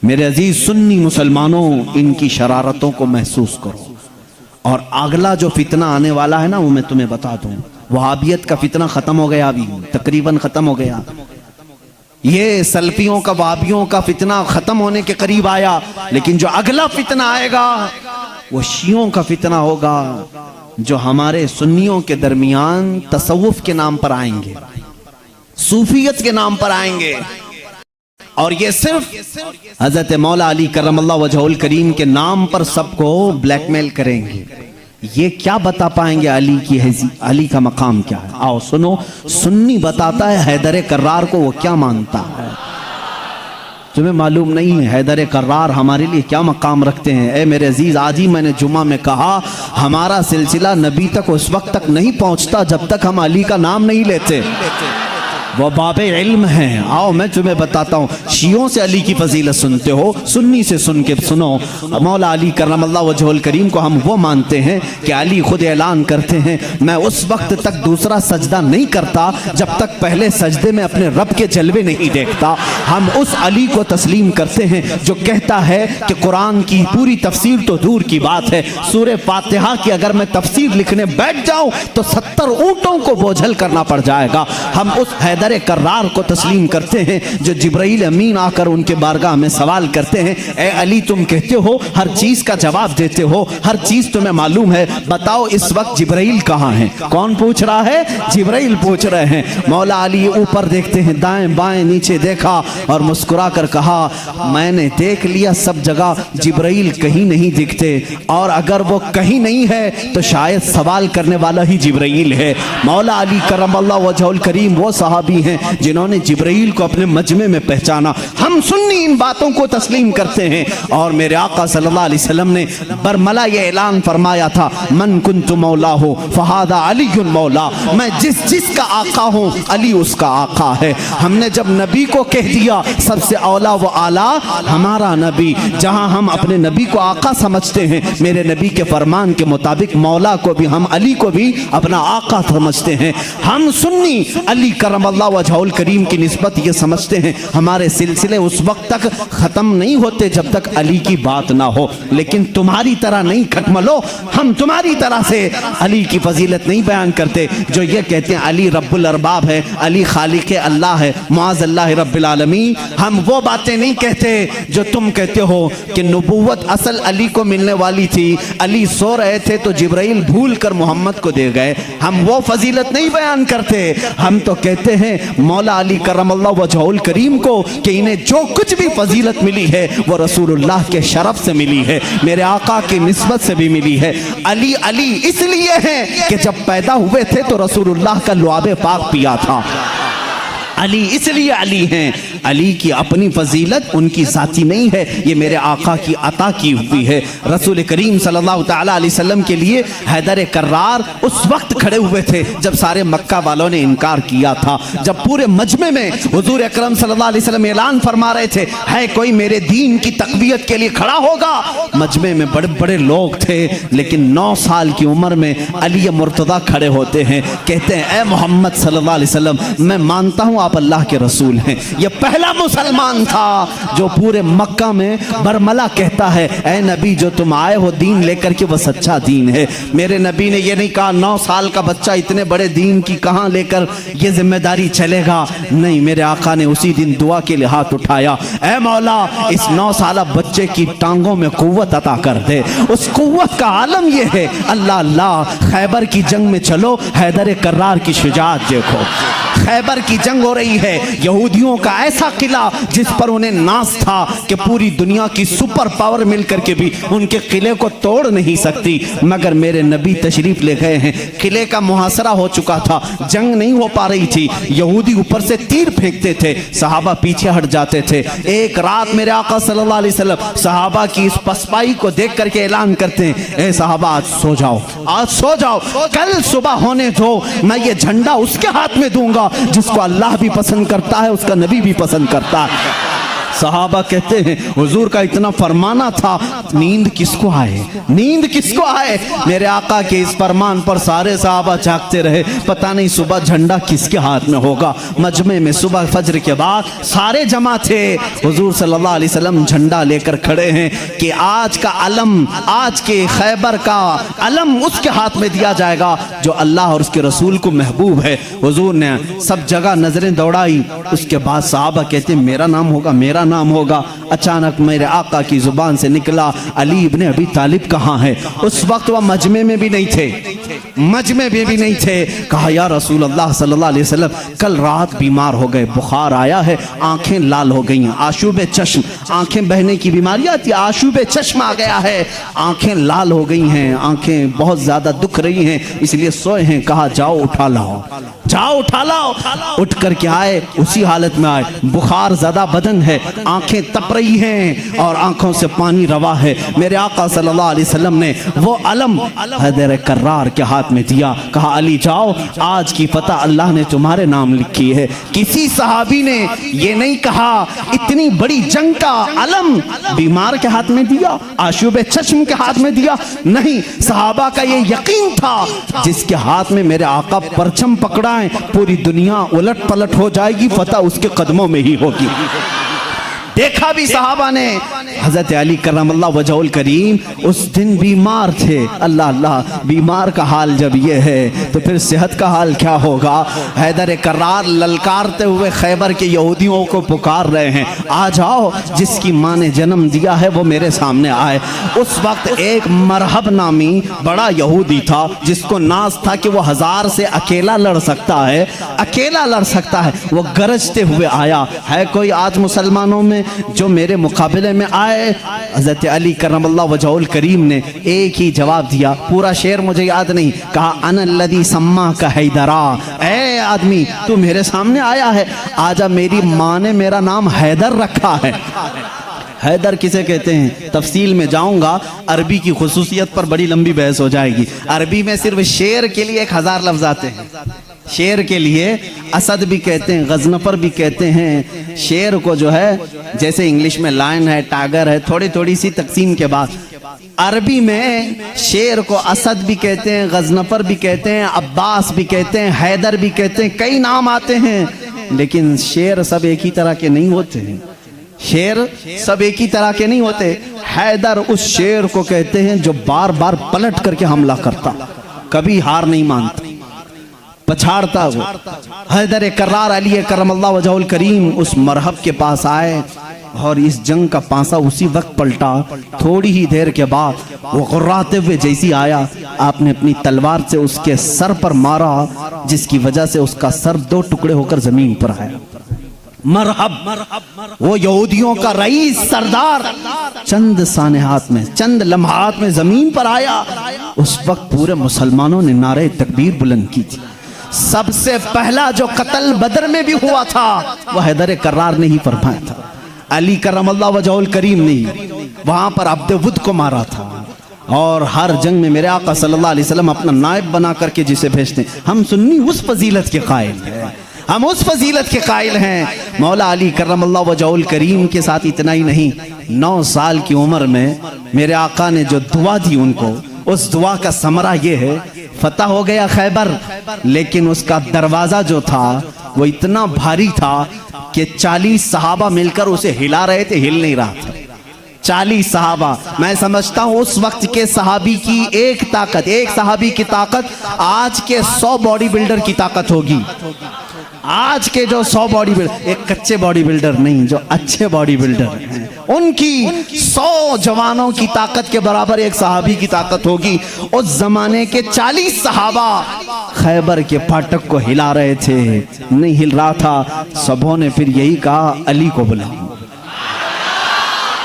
मेरे अजीज सुन्नी मुसलमानों, इनकी शरारतों को महसूस करो। और अगला जो फितना आने वाला है ना, वो मैं तुम्हें बता दूं। वहाबियत का फितना खत्म हो गया, अभी तकरीबन खत्म हो गया। ये सल्फियों का, वहाबियों का फितना खत्म होने के करीब आया। लेकिन जो अगला फितना आएगा वो शियों का फितना होगा, जो हमारे सुन्नियों के दरमियान तसव्वुफ के नाम पर आएंगे, सूफियत के नाम पर आएंगे। और ये सिर्फ हजरत मौला अली करमल्लाहु वजहुल करीम के नाम पर सबको ब्लैकमेल करेंगे। ये क्या बता पाएंगे अली की अली का मकाम क्या है? आओ सुनो, सुन्नी बताता है हैदर कर्रार को वो क्या मानता है। तुम्हें मालूम नहीं है हैदर कर्रार हमारे लिए क्या मकाम रखते हैं? ए मेरे अजीज, आज ही मैंने जुम्मा में कहा, हमारा सिलसिला नबी तक उस वक्त तक नहीं पहुंचता जब तक हम अली का नाम नहीं लेते। वो बाबे इल्म हैं। आओ मैं तुम्हें बताता हूँ, शियों से अली की फजीलत सुनते हो, सुन्नी से सुन के सुनो। मौला अली करमल्लाहु वजहुल करीम को हम वो मानते हैं कि अली खुद ऐलान करते हैं, मैं उस वक्त तक दूसरा सजदा नहीं करता जब तक पहले सजदे में अपने रब के जलवे नहीं देखता। हम उस अली को तस्लीम करते हैं जो कहता है कि कुरान की पूरी तफसीर तो दूर की बात है, सूरह फातिहा की अगर मैं तफसीर लिखने बैठ जाऊं तो 70 ऊंटों को बोझल करना पड़ जाएगा। हम उस हैदर कर्रार को तस्लीम करते हैं जो जिब्राइल अमीन आकर उनके बारगाह में सवाल करते हैं, ए अली तुम कहते हो हर चीज का जवाब देते हो, हर चीज तुम्हें मालूम है, बताओ इस वक्त जिब्राइल कहाँ है? कौन पूछ रहा है? जिब्राइल पूछ रहे हैं। मौला अली ऊपर देखते हैं, दाएं बाएं नीचे देखा और मुस्कुरा कर कहा, मैंने देख लिया सब जगह जिब्राइल कहीं नहीं दिखते, और अगर वो कहीं नहीं है तो शायद सवाल करने वाला ही जिब्राइल है। मौला अली करमल्लाहु वजहुल करीम वो सहाबी हैं जिन्होंने जिब्राइल को अपने मजमे में पहचाना। हम सुन्नी इन बातों को तस्लीम करते हैं। और मेरे आका सल्लल्लाहु अलैहि वसल्लम ने बरमला ये ऐलान फरमाया था, मन कुन्तु मौला हो फहादा अलीयुन मौला, मैं जिस का आका हूँ अली उसका आका है। हमने जब नबी को कह दिया सबसे औला व आला हमारा नबी, जहां हम अपने नबी को आका समझते हैं, मेरे नबी के फरमान के मुताबिक मौला को भी, हम अली को भी अपना आका समझते हैं। हम सुन्नी अली करमल्लाहु वजहुल करीम की निस्बत ये समझते हैं हमारे सिलसिले उस वक्त तक खत्म नहीं होते जब तक अली की बात ना हो। लेकिन तुम्हारी तरह नहीं खटमलो, हम तुम्हारी तरह से अली की फजीलत नहीं बयान करते जो ये कहते हैं अली रब्बुल अरबाब है, अली खालिक अल्लाह है, मुआज़ अल्लाह रब्बिल आलमीन। हम वो बातें नहीं कहते जो तुम कहते हो कि नबूवत असल अली को मिलने वाली थी, अली सो रहे थे तो जिब्राइल भूल कर मोहम्मद को दे गए। हम वो फजीलत नहीं बयान करते। हम तो कहते हैं मौला अली करमल्लाहु वजहुल करीम को कि इन्हें जो कुछ भी फजीलत मिली है वो रसूलुल्लाह के शरफ से मिली है, मेरे आका की निस्बत से भी मिली है। अली अली इसलिए है कि जब पैदा हुए थे तो रसूलुल्लाह का लुआबे पाक पिया था। अली इसलिए अली हैं। अली की अपनी फजीलत उनकी जाती नहीं है, ये मेरे आका की अता की हुई है। रसूल करीम सल्लल्लाहु ताला अलैहि वसल्लम के लिए हैदर कर्रार उस वक्त खड़े हुए थे जब सारे मक्का वालों ने इनकार किया था, जब पूरे मजमे में हुजूर अकरम सल्लल्लाहु अलैहि वसल्लम ऐलान फरमा रहे थे, है कोई मेरे दीन की तकवीयत के लिए खड़ा होगा। मजमे में बड़े बड़े लोग थे, लेकिन 9 साल की उम्र में अली मुर्तदा खड़े होते हैं, कहते हैं ए मोहम्मद सल्लल्लाहु अलैहि वसल्लम, मैं मानता हूँ आप अल्लाह के रसूल हैं। ये पहला मुसलमान था जो पूरे मक्का में बरमला कहता है, ए नबी जो तुम आए हो दीन लेकर के वो सच्चा दीन है। मेरे नबी ने ये नहीं कहा 9 साल का बच्चा इतने बड़े दीन की कहां लेकर ये जिम्मेदारी चलेगा, नहीं, मेरे आका ने उसी दिन दुआ के लिए हाथ उठाया, ए मौला इस 9 साल बच्चे की टांगों में कुव्वत अता कर दे। उस कुव्वत का आलम यह है, अल्लाह अल्लाह, खैबर की जंग में चलो, हैदर कर्रार की शुजाअत देखो। खैबर की जंग हो रही है, यहूदियों का ऐसा किला जिस पर उन्हें नाज था कि पूरी दुनिया की सुपर पावर मिलकर के भी उनके किले को तोड़ नहीं सकती, मगर मेरे नबी तशरीफ ले गए हैं। किले का मुहासरा हो चुका था, जंग नहीं हो पा रही थी, यहूदी ऊपर से तीर फेंकते थे, सहाबा पीछे हट जाते थे। एक रात मेरे आका सल्लल्लाहु अलैहि वसल्लम सहाबा की इस पसपाई को देख करके ऐलान करते हैं, ए सहाबा आज सो जाओ, आज सो जाओ, कल सुबह होने दो, मैं ये झंडा उसके हाथ में दूंगा जिसको अल्लाह भी पसंद करता है, उसका नबी भी पसंद करता है। सहाबा कहते हैं हुजूर का इतना फरमाना था, नींद किसको आए, नींद किसको आए। मेरे आका के इस फरमान पर सारे सहाबा जागते रहे, पता नहीं सुबह झंडा किसके हाथ में होगा। मजमे में सुबह फजर के बाद सारे जमा थे, हुजूर सल्लल्लाहु अलैहि वसल्लम झंडा लेकर खड़े हैं कि आज का अलम, आज के खैबर का अलम उसके हाथ में दिया जाएगा जो अल्लाह और उसके रसूल को महबूब है। हुजूर ने सब जगह नजरें दौड़ाई, उसके बाद सहाबा कहते मेरा नाम होगा, मेरा नाम होगा। अचानक मेरे आका की जुबान से निकला, अली इब्ने अबी तालिब कहाँ है। उस वक्त वह मजमे में भी नहीं थे, मजमे में भी नहीं थे। कहा या रसूल अल्लाह सल्लल्लाहु अलैहि वसल्लम, कल रात बीमार हो गए, बुखार आया है, आंखें लाल हो गई हैं, आशूब चश्म, आंखें बहने की बीमारी आती है, आशूब चश्म आ गया है, आंखें लाल हो गई हैं, आंखें बहुत ज्यादा दुख रही हैं, इसलिए सोए हैं। कहा जाओ उठा लाओ, जाओ उठा लाओ। उठ करके आए, उसी हालत में आए, बुखार ज्यादा बदन है, आंखें तप रही हैं और आंखों से पानी रवा है। मेरे आका सल्लल्लाहु अलैहि वसल्लम ने वो अलम हैदर कर्रार के हाथ में दिया, कहा अली जाओ, आज की फतह अल्लाह ने तुम्हारे नाम लिखी है। किसी सहाबी ने ये नहीं कहा इतनी बड़ी जंग का अलम बीमार के हाथ में दिया, आशूब चश्म के हाथ में दिया, नहीं। सहाबा का ये यकीन था जिसके हाथ में मेरे आका परचम पकड़ा है, पूरी दुनिया उलट पलट हो जाएगी, फतह उसके कदमों में ही होगी। देखा भी सहाबा ने, हजरत अली करमल्लाहु वजहुल करीम उस दिन बीमार थे। अल्लाह अल्लाह, बीमार का हाल जब ये है तो फिर सेहत का हाल क्या होगा। हैदर कर्रार ललकारते हुए खैबर के यहूदियों को पुकार रहे हैं, आ जाओ, जिसकी माँ ने जन्म दिया है वो मेरे सामने आए। उस वक्त एक मरहब नामी बड़ा यहूदी था जिसको नाज था कि वो 1000 से अकेला लड़ सकता है, अकेला लड़ सकता है। वो गरजते हुए आया, है कोई आज मुसलमानों में जो मेरे मुकाबले में आए। हज़रत अली करमल्लाहु वजहुल करीम ने एक ही जवाब दिया, पूरा शेर मुझे याद नहीं, कहा अनल्लज़ी सम्मा का हैदरा, ऐ आदमी तू मेरे सामने आया है, आजा, मेरी माँ ने मेरा नाम हैदर रखा है। हैदर किसे कहते हैं तफसील में जाऊंगा, अरबी की खुसूसियत पर बड़ी लंबी बहस हो जाएगी। अरबी में सिर्फ शेर के लिए 1000 लफ्ज आते हैं। शेर के लिए असद भी कहते हैं, गजनफर भी कहते हैं। शेर को जो है जैसे इंग्लिश में लायन है, टाइगर है, थोड़ी थोड़ी सी तकसीम के बाद अरबी में शेर को असद भी कहते हैं, गजनफर भी कहते हैं, अब्बास भी कहते हैं, हैदर भी कहते हैं, कई नाम आते हैं। लेकिन शेर सब एक ही तरह के नहीं होते हैं, शेर सब एक ही तरह के नहीं होते। हैदर उस शेर को कहते हैं जो बार बार पलट करके हमला करता, कभी हार नहीं मानता, पछाड़ता। वो हैदर कर्रार अली करमल्लाहु वजहुल करीम उस मरहब के पास आए और इस जंग का पासा उसी वक्त पलटा। थोड़ी ही देर के बाद वो गुर्राते हुए जैसी आया, आपने अपनी तलवार से उसके सर पर मारा, जिसकी वजह से उसका सर 2 टुकड़े होकर जमीन पर आया। मरहब वो यहूदियों का रईस सरदार चंद सानेहात में, चंद लम्हात में जमीन पर आया। उस वक्त पूरे मुसलमानों ने नारे तकबीर बुलंद की थी। सबसे पहला जो कत्ल बदर में भी हुआ था वह हैदर कर्रार ने ही फरमाया था। अली करमल्लाहु वजहुल करीम ने वहां पर अब्दुवुद को मारा था। और हर जंग में मेरे आका सल्लल्लाहु अलैहि वसल्लम अपना नायब बना करके जिसे भेजते हैं। हम सुन्नी उस फजीलत के कायल हैं, हम उस फजीलत के कायल हैं। मौला अली करमल्लाहु वजहुल करीम के साथ इतना ही नहीं, 9 साल की उम्र में मेरे आका ने जो दुआ दी उनको, उस दुआ का समरा ये है, फतह हो गया खैबर, लेकिन उसका दरवाजा जो था वो इतना भारी था कि 40 सहाबा मिलकर उसे हिला रहे थे, हिल नहीं रहा था। 40 सहाबा, मैं समझता हूं उस वक्त के सहाबी की एक ताकत, एक सहाबी की ताकत आज के 100 बॉडी बिल्डर की ताकत होगी। आज के जो 100 बॉडी बिल्डर, एक कच्चे बॉडी बिल्डर नहीं, जो अच्छे बॉडी बिल्डर हैं, उनकी 100 जवानों की ताकत के बराबर एक सहाबी की ताकत होगी। उस जमाने के 40 सहाबा खैबर के फाटक को हिला रहे थे, नहीं हिल रहा था। सबों ने फिर यही कहा, अली को बुलाओ,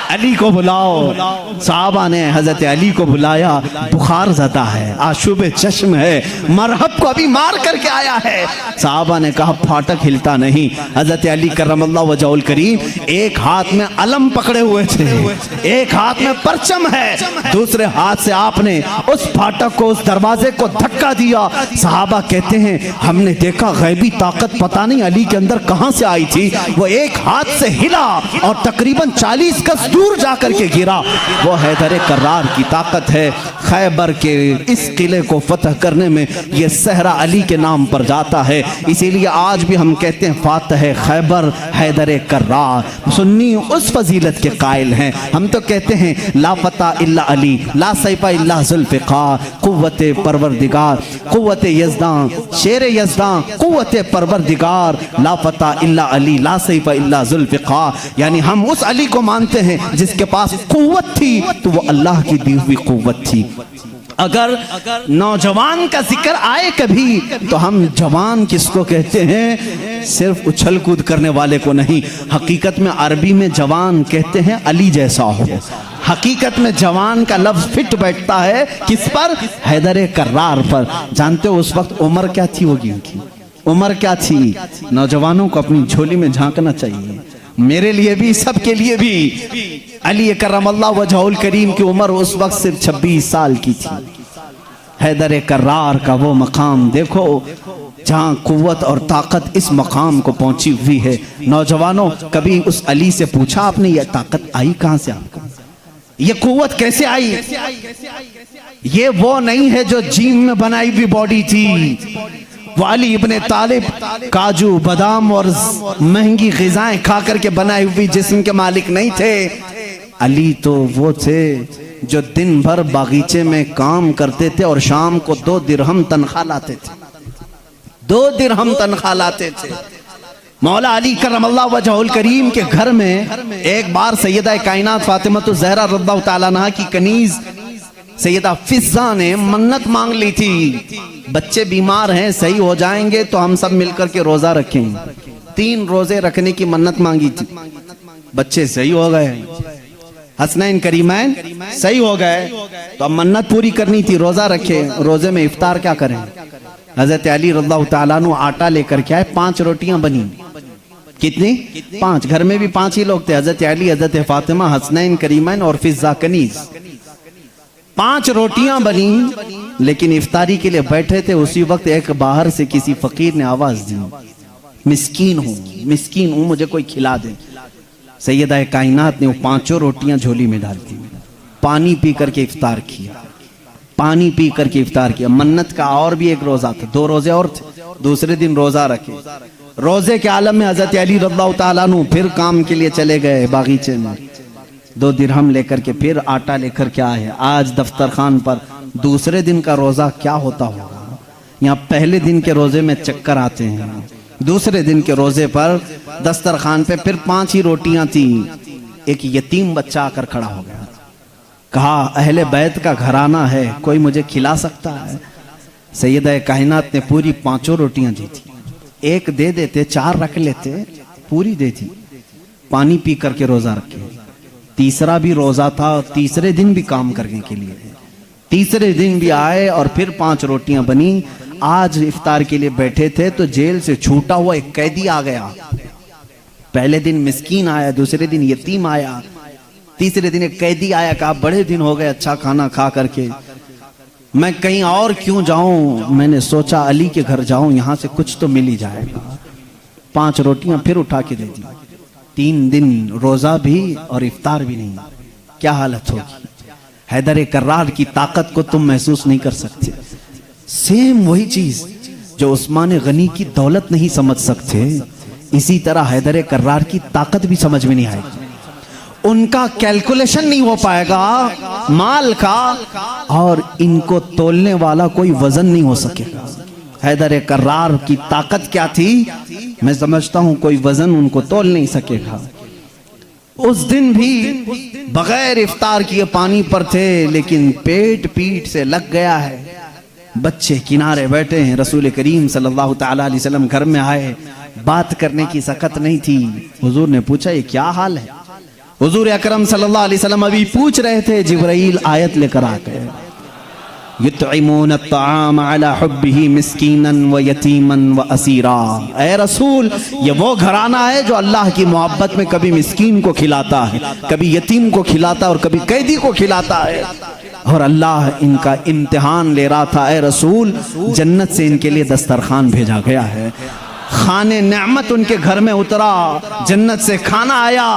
अली को बुलाओ। साहबा ने हजरत अली को बुलाया, बुखार ज़दा है, आशुब चश्म है, मरहब को अभी मार करके आया है। साहबा ने कहा फाटक हिलता नहीं। हजरत अली करमल्लाहु वजहुल करीम एक हाथ में अलम पकड़े हुए थे, एक हाथ में परचम है, दूसरे हाथ से आपने उस फाटक को, उस दरवाजे को धक्का दिया। साहबा कहते हैं हमने देखा गैबी ताकत पता नहीं अली के अंदर कहां से आई थी, वो एक हाथ से हिला और तकरीबन 40 गज दूर जाकर के गिरा। वो हैदर कर्रार की ताकत है। खैबर के इस किले को फतह करने में ये सहरा अली के नाम पर जाता है। इसीलिए आज भी हम कहते हैं फातह खैबर हैदर कर्रार। सुन्नी उस फजीलत के कायल हैं। हम तो कहते हैं ला फता इल्ला अली, ला सैफा इल्ला जुल्फ़िकार, कुव्वत परवरदिगार, कुव्वत यज़दां, शेर यज़दां, कुव्वत परवरदिगार, ला फता इल्ला अली, ला सैफा इल्ला जुल्फ़िकार। यानी हम उस अली को मानते हैं जिसके पास कुव्वत थी तो वो अल्लाह की दी हुई कुव्वत थी। अगर नौजवान का जिक्र आए कभी तो हम जवान किसको कहते हैं? सिर्फ उछल कूद करने वाले को नहीं। हकीकत में अरबी में जवान कहते हैं अली जैसा हो। हकीकत में जवान का लफ्ज फिट बैठता है किस पर? हैदर कर्रार पर। जानते हो उस वक्त उम्र क्या थी होगी उनकी? उम्र क्या थी? नौजवानों को अपनी झोली में झांकना चाहिए, मेरे लिए भी, सबके लिए भी। अली करमल्लाहु वजहुल करीम की उम्र उस वक्त सिर्फ 26 साल की थी। हैदर कर्रार का वो मकाम देखो जहाँ कुव्वत और ताकत इस मकाम को पहुंची हुई है। नौजवानों, कभी उस अली से पूछा आपने ये ताकत आई कहां से आपको? ये कुव्वत कैसे आई? ये वो नहीं है जो जिम में बनाई हुई बॉडी थी। वाली इब्ने तालिब काजू बादाम और महंगी ग़िज़ाएं खा करके बनाई हुई जिस्म के मालिक नहीं थे। अली तो वो थे जो दिन भर बागीचे में काम करते थे और शाम को 2 दिरहम तनख्वाह लाते थे। 2 दिरहम तनख्वाह लाते थे। मौला अली करमल्लाहु वजहुल करीम के घर में एक बार सैयदा कायनात फातिमा ज़हरा रज़ियल्लाहु ताला अन्हा की कनीज सैयदा फिज़्ज़ा ने मन्नत मांग ली थी, बच्चे बीमार हैं, सही हो जाएंगे तो हम सब मिलकर के रोजा रखेंगे। 3 रोजे रखने की मन्नत मांगी थी, बच्चे सही हो गए, हसनैन करीमैन सही हो गए, तो अब मन्नत पूरी करनी थी, रोजा रखे। रोजे में इफ्तार क्या करें? हजरत अली रज़ियल्लाहु ताला अन्हु आटा लेकर के आए, 5 रोटियां बनी। कितनी? 5। घर में भी 5 ही लोग थे, हजरत अली, हजरत फातिमा, हसनैन करीमैन और फिज़्ज़ा कनीज। 5 रोटियां बनी, लेकिन इफ्तारी के लिए बैठे थे। उसी वक्त एक बाहर से किसी फकीर ने आवाज दी, मिस्कीन हूं, मुझे कोई खिला दे। सैयदा कायनात ने वो 5 रोटियां झोली में डाल दी, पानी पी करके इफ्तार किया, पानी पी करके इफ्तार किया। मन्नत का और भी एक रोजा था, 2 रोजे और थे, दूसरे दिन रोजा रखे। रोजे के आलम में हजरत अली रज़ियल्लाहु ताला अन्हु फिर काम के लिए चले गए बागीचे में। 2 दिरहम लेकर के फिर आटा लेकर के आए। आज दफ्तर खान पर दूसरे दिन का रोजा क्या होता होगा? यहाँ पहले दिन के रोजे में चक्कर आते हैं, दूसरे दिन के रोजे पर दस्तरखान पे फिर 5 ही रोटियां थी। एक यतीम बच्चा आकर खड़ा हो गया, कहा अहले बैत का घराना है, कोई मुझे खिला सकता है? सैयदा कायनात ने पूरी 5 रोटियां दी थी, एक दे देते, 4 रख लेते, पूरी दे दी। पानी पी करके रोजा रखे। तीसरा भी रोजा था, तीसरे दिन भी काम करने के लिए, तीसरे दिन भी आए और फिर 5 रोटियां बनी। आज इफ्तार के लिए बैठे थे तो जेल से छूटा हुआ एक कैदी आ गया। पहले दिन मिस्कीन आया, दूसरे दिन यतीम आया, तीसरे दिन एक कैदी आया, कहा बड़े दिन हो गए अच्छा खाना खा करके, मैं कहीं और क्यों जाऊं, मैंने सोचा अली के घर जाऊं, यहां से कुछ तो मिल ही जाएगा। 5 रोटियां फिर उठा के दे दी। 3 दिन रोजा भी और इफ्तार भी नहीं। क्या हालत होगी? हैदर कर्रार की ताकत को तुम महसूस नहीं कर सकते। सेम वही चीज जो उस्मान गनी की दौलत नहीं समझ सकते, इसी तरह हैदर कर्रार की ताकत भी समझ में नहीं आएगी। उनका कैलकुलेशन नहीं हो पाएगा माल का, और इनको तोलने वाला कोई वजन नहीं हो सकेगा। हैदर कर्रार की ताकत क्या थी, मैं समझता हूं कोई वजन उनको तोल नहीं सकेगा। उस दिन भी बगैर इफ्तार किए पानी पर थे, लेकिन पेट पीठ से लग गया है। बच्चे किनारे बैठे हैं, रसूल करीम सल्लल्लाहु ताला अलैहि वसल्लम घर में आए, बात करने की सकत नहीं थी। हुजूर ने पूछा ये क्या हाल है? हुजूर अकरम सल्लल्लाहु अलैहि वसल्लम अभी पूछ रहे थे, जिब्राइल आयत लेकर आ गए, युतइमून अत्ताम अला हुब्बिही मिस्कीनन व यतीमन व असीरा। ऐ रसूल, ये वो घराना है जो अल्लाह की मोहब्बत में कभी मिस्कीन को खिलाता है, कभी यतीम को खिलाता है और कभी कैदी को खिलाता है। और अल्लाह इनका इम्तिहान ले रहा था। ऐ रसूल, जन्नत से इनके लिए दस्तरखान भेजा गया है, खाने नेमत उनके घर में उतरा, जन्नत से खाना आया।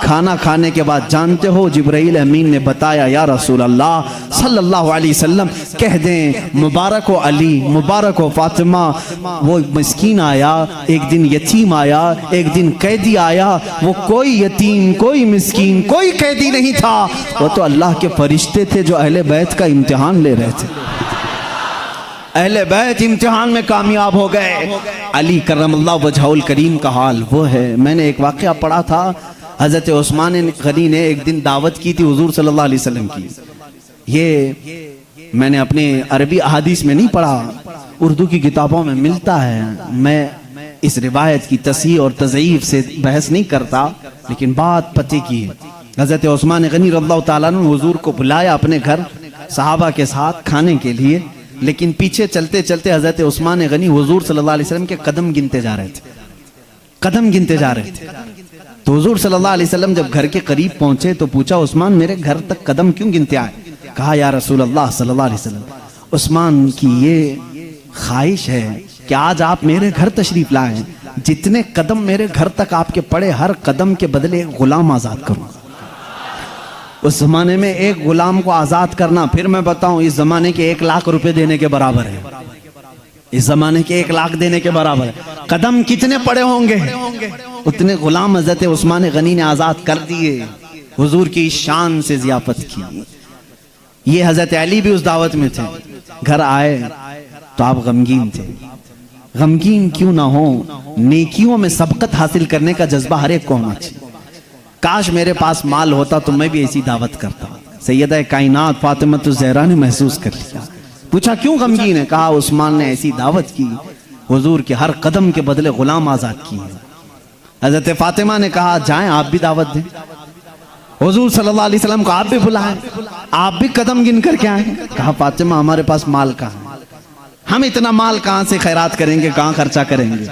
खाना खाने के बाद जानते हो जिब्राइल अमीन ने बताया, या रसूल अल्लाह सल्लल्लाहु अलैहि वसल्लम कह दें, मुबारक हो अली, मुबारक हो फातिमा, वो मिस्कीन आया, एक दिन यतीम आया, एक दिन कैदी आया। वो कोई यतीम, कोई मिस्कीन, कोई कैदी नहीं था, वो तो अल्लाह के फरिश्ते थे जो अहले बैत का इम्तिहान ले रहे थे। अहले बैत इम्तिहान में कामयाब हो गए। अली करमल्लाहु वजहुल करीम का हाल वो है। मैंने एक वाक़या पढ़ा था, हज़रत उस्मान गनी ने एक दिन दावत की थी हुजूर सल्लल्लाहु अलैहि वसल्लम की। ये मैंने अपने अरबी अहादीस में नहीं पढ़ा, उर्दू की किताबों में मिलता है। मैं इस रिवायत की तस्हीह और तज़ईफ से बहस नहीं करता, लेकिन बात पते की है। हज़रत उस्मान गनी रज़ियल्लाहु ताला अन्हु हुजूर को बुलाया अपने घर सहाबा के साथ खाने के लिए, लेकिन पीछे चलते चलते हज़रत उस्मान गनी हुजूर सल्लल्लाहु अलैहि वसल्लम के कदम गिनते जा रहे थे, कदम गिनते जा रहे थे। तो हुजूर सल्लल्लाहु अलैहि वसल्लम जब घर के करीब पहुंचे तो पूछा, उस्मान मेरे घर तक कदम क्यों गिनते आए? कहा, या रसूल अल्लाह सल्लल्लाहु अलैहि वसल्लम, उस्मान की ये ख्वाहिश है कि आज आप मेरे घर तशरीफ लाएं, जितने कदम मेरे घर तक आपके पड़े, हर कदम के बदले एक गुलाम आजाद करूं। उस जमाने में एक गुलाम को आजाद करना, फिर मैं बताऊं, इस जमाने के 1 लाख रुपए देने के बराबर है। इस जमाने के 1 लाख देने के बराबर है। कदम कितने पड़े होंगे, उतने गुलाम हज़रत उस्मान गनी ने आजाद कर दिए। हुजूर की शान से जियाफत की। ये हज़रत अली भी उस दावत में थे। घर आए तो आप गमगीन थे। गमगीन क्यों ना हो, नेकियों में सबकत हासिल करने का जज्बा हर एक को होना चाहिए। काश मेरे पास माल होता तो मैं भी ऐसी दावत करता। सैयदा कायनात फातिमतुज़ ज़हरा ने महसूस कर लिया। पूछा, क्यों गमगीन है? कहा, उस्मान ने ऐसी दावत की, हुजूर के हर कदम के बदले गुलाम आजाद किए। हजरत फातिमा ने कहा, जाएं आप भी दावत दें, हुजूर सल्लल्लाहु अलैहि वसल्लम को आप भी बुलाएं, आप भी कदम गिन करके आए। कहा, फातिमा हमारे पास माल कहाँ है, हम इतना माल कहाँ से खैरात करेंगे, कहाँ खर्चा करेंगे।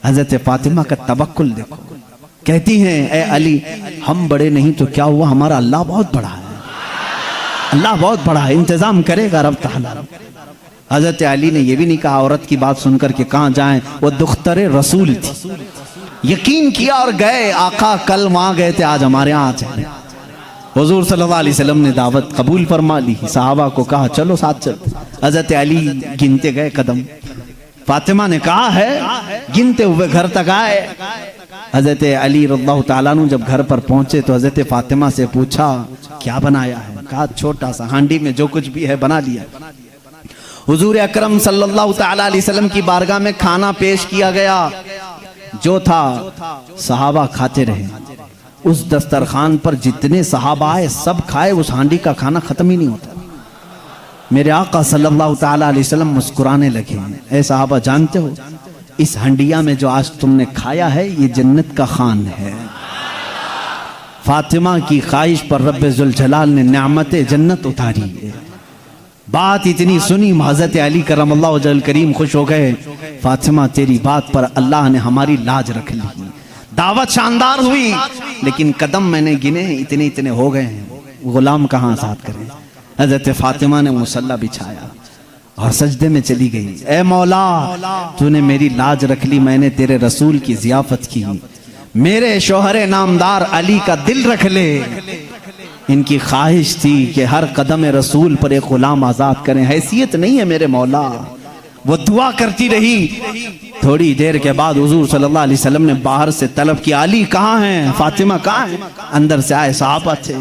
हजरत फातिमा का तवक्कुल देखो, कहती हैं, ए अली, हम बड़े नहीं तो क्या हुआ, हमारा अल्लाह बहुत बड़ा है, अल्लाह बहुत बड़ा है, इंतजाम करेगा रब ताला। हजरत अली ने यह भी नहीं कहा औरत की बात सुनकर के कहाँ जाएं, वो दुख्तरे रसूल थी, यकीन किया और गए। आका कल वहां गए थे, आज हमारे यहाँ आ जाए। हुजूर सल्लल्लाहु अलैहि वसल्लम ने दावत कबूल फरमा ली। सहाबा को कहा, चलो साथ चलते। हजरत अली गिनते गए कदम। फातिमा ने कहा है, गिनते हुए घर तक आए। हजरत अली रज़ियल्लाहु ताला अन्हु जब घर पर पहुंचे तो हजरत फातिमा से पूछा, क्या बनाया है? कहा, छोटा सा हांडी में जो कुछ भी है बना लिया। हुजूर अकरम सल्लल्लाहु ताला अलैहि वसल्लम की बारगाह में खाना पेश किया गया। जो था सहाबा खाते रहे। उस दस्तरखान पर जितने सहाबा आए सब खाए, उस हांडी का खाना खत्म ही नहीं होता। मेरे आका सल्लल्लाहु ताला अलैहि वसल्लम मुस्कुराने लगे। ऐ सहाबा, जानते हो इस हंडिया में जो आज तुमने खाया है ये जन्नत का खान है। फातिमा की ख्वाहिश पर रब्बे जुल जलाल ने नेमते जन्नत उतारी है। बात इतनी सुनी, हज़रत अली करमल्लाहु वजहुल करीम खुश हो गए। फातिमा, तेरी बात पर अल्लाह ने हमारी लाज रख ली। दावत शानदार हुई, लेकिन कदम मैंने गिने इतने इतने हो गए हैं, गुलाम कहाँ आजाद करें। हज़रत फातिमा ने मुसल्ला बिछाया और सजदे में चली गई। ए मौला, तूने मेरी लाज रख ली, मैंने तेरे रसूल की जियाफत की, मेरे शोहरे नामदार अली का दिल रख ले। इनकी ख्वाहिश थी कि हर कदम रसूल पर एक गुलाम आजाद करें। हैसियत नहीं है मेरे मौला। वो दुआ करती रही। थोड़ी देर के बाद हुजूर सल्लल्लाहु अलैहि वसल्लम ने बाहर से तलब किया, अली कहाँ हैं, फातिमा कहाँ हैं? अंदर से आए सहाबा थे।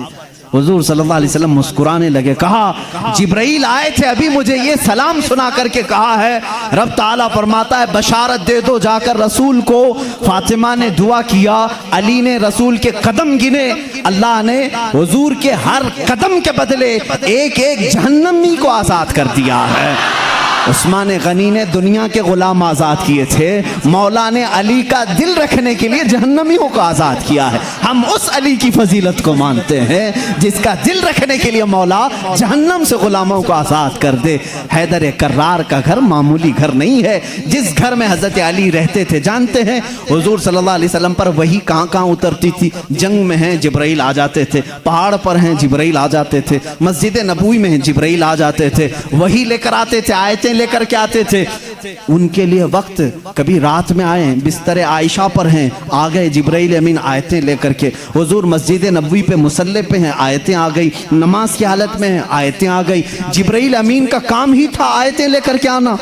हुजूर सल्लल्लाहु अलैहि वसल्लम मुस्कुराने लगे। कहा, जिब्राइल आए थे, अभी मुझे ये सलाम सुना करके कहा है, रब ताला फरमाता है बशारत दे दो जाकर रसूल को। फातिमा ने दुआ किया, अली ने रसूल के कदम गिने। अल्लाह ने हुजूर के हर कदम के बदले एक एक जहन्नमी को आजाद कर दिया है। उस्मान गनी ने दुनिया के गुलाम आज़ाद किए थे, मौला ने अली का दिल रखने के लिए जहन्नमियों को आज़ाद किया है। हम उस अली की फजीलत को मानते हैं जिसका दिल रखने के लिए मौला जहन्नम से गुलामों को आज़ाद कर दे। हैदर कर्रार का घर मामूली घर नहीं है। जिस घर में हज़रत अली रहते थे, जानते हैं हुजूर सल्लल्लाहु अलैहि वसल्लम पर वही कहाँ कहाँ उतरती थी? जंग में हैं जिब्राइल आ जाते थे, पहाड़ पर हैं जिब्राइल आ जाते थे, मस्जिद नबवी में हैं जिब्राइल आ जाते थे, वही लेकर आते थे, आयतें लेकर के आते थे। उनके लिए वक्त, कभी रात में आए बिस्तर आयशा पर हैं, आ गए जिब्राइल अमीन आयतें लेकर के। हुजूर मस्जिद नबवी पे मुसल्ले पे हैं, आयतें आ गई। नमाज की हालत में हैं, आयतें आ गई। जिब्राइल अमीन का काम ही था आयतें लेकर के आना।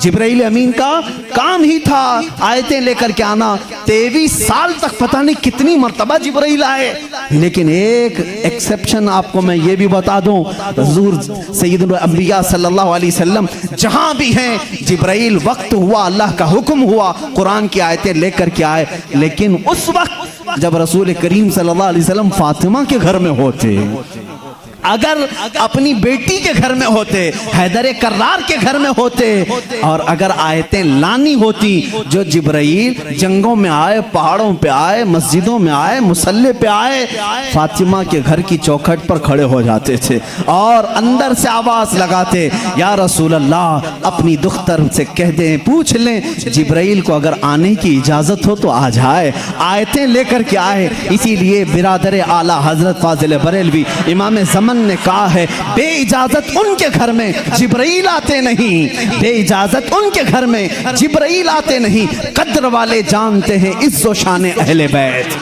जिब्राइल अमीन का काम ही था आयतें लेकर के आना। 23 साल तक पता नहीं कितनी मर्तबा जिब्राइल आए, लेकिन एक एक्सेप्शन आपको मैं ये भी बता दूं, हुजूर सैयदुल अंबिया सल्लल्लाहु अलैहि वसल्लम जहां भी हैं, जिब्राइल वक्त हुआ, अल्लाह का हुक्म हुआ, कुरान की आयतें लेकर के आए। लेकिन उस वक्त जब रसूल करीम सल्लल्लाहु अलैहि वसल्लम फातिमा के घर में होते, अगर अपनी बेटी के घर में होते, हैदर कर्रार के घर में होते, और अगर आयतें लानी होती, जो जिब्राइल जंगों में आए, पहाड़ों पे आए, मस्जिदों में आए, मुसल्ले पे आए, फातिमा के घर की चौखट पर खड़े हो जाते थे और अंदर से आवाज लगाते, या रसूल अल्लाह, अपनी दुख्तर से कह दें, पूछ लें जिब्राइल को अगर आने की इजाजत हो तो आ जाए, आयतें लेकर के आए। इसीलिए बिरादर आला हजरत फाजिल बरेलवी इमाम ज़मान ने कहा है, बे इजाजत उनके घर में जिब्राइल आते नहीं, बे इजाजत उनके घर में जिब्राइल आते नहीं। कद्र वाले जानते हैं इज्जो शान अहले बैत।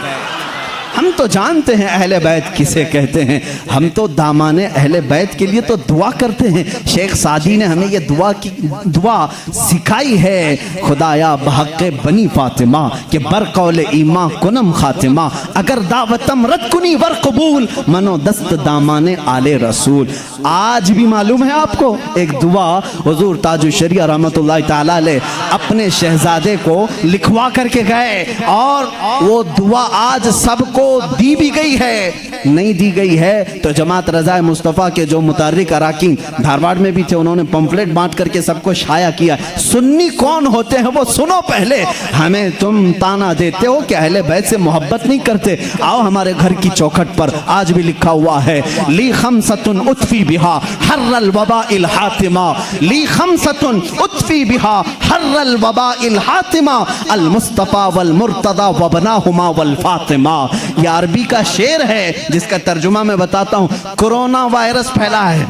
हम तो जानते हैं अहले बैत किसे कहते हैं, हम तो दामाने अहले बैत के लिए तो दुआ करते हैं। शेख सादी ने हमें ये दुआ सिखाई है, खुदाया बहक़ बनी फातिमा के बरकौल ईमा कुनम खातिमा, अगर दावतम रद कुनी वर कबूल, मनो दस्त दामाने आले रसूल। आज भी मालूम है आपको एक दुआ हुजूर ताजुल शरिया रहमतुल्लाहि तआला अलैह अपने शहजादे को लिखवा करके गए, और वो दुआ आज सबको दी भी गई है, नहीं दी गई है तो जमात रज़ाए मुस्तफ़ा के जो मुतारिक अराकीन धारवाड़ में भी थे, उन्होंने पंफलेट बांट करके सबको शाया किया। सुन्नी कौन होते हैं वो सुनो पहले। हमें तुम ताना देते हो कि अहले बैत से मोहब्बत नहीं करते, आओ हमारे घर की चौखट पर आज भी लिखा हुआ है, ली खमसतुन उतफी बिहा हर्रल वबाइल हातिमा, ली खमसतुन उतफी बिहा हर्रल वबाइल हातिमा, अल मुस्तफ़ा वल मुर्तदा वबनाहुमा वल फातिमा। ये अरबी का शेर है जिसका तर्जुमा मैं बताता हूं। कोरोना वायरस फैला है,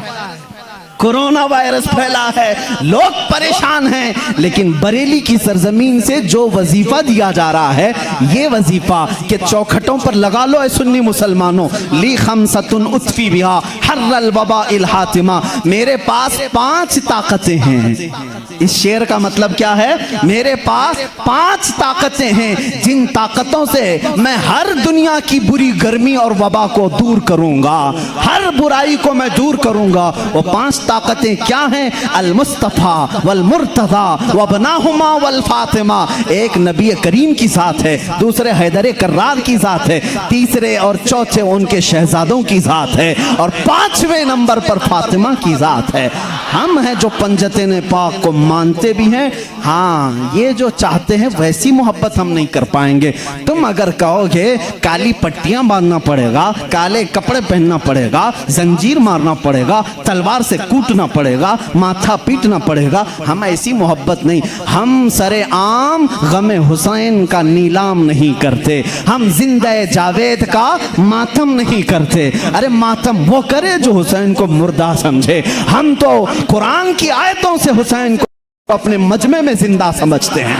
कोरोना वायरस फैला है, लोग परेशान हैं, लेकिन बरेली की सरजमीन से जो वजीफा दिया जा रहा है, ये वजीफा के चौखटों पर लगा लो ऐ सुन्नी मुसलमानों, ली खमसतुन उतफी बिहा हर्रल वबाइल हातिमा, मेरे पास 5 ताकतें हैं। इस शेर का मतलब क्या है? मेरे पास 5 ताकतें हैं जिन ताकतों से मैं हर दुनिया की बुरी गर्मी और वबा को दूर करूंगा, हर बुराई को मैं दूर करूंगा। वो 5 ताकतें क्या हैं? अल मुस्तफ़ा वल मुर्तज़ा व बनाहुमा वल फातिमा। एक नबी करीम की ज़ात है, दूसरे हैदर कर्रार की ज़ात है, तीसरे और चौथे उनके शहजादों की ज़ात है, और 5वें नंबर पर फातिमा की ज़ात है। हम हैं जो पंजतन पाक को मानते भी हैं, हाँ ये जो चाहते हैं वैसी मोहब्बत हम नहीं कर पाएंगे। तुम अगर कहोगे काली पट्टियां बांधना पड़ेगा, काले कपड़े पहनना पड़ेगा, जंजीर मारना पड़ेगा, तलवार से कूटना पड़ेगा, माथा पीटना पड़ेगा, हम ऐसी मोहब्बत नहीं। हम सरे आम गमे हुसैन का नीलाम नहीं करते, हम जिंदे जावेद का मातम नहीं करते। अरे मातम वो करे जो हुसैन को मुर्दा समझे, हम तो कुरान की आयतों से हुसैन को अपने मजमे में जिंदा समझते हैं,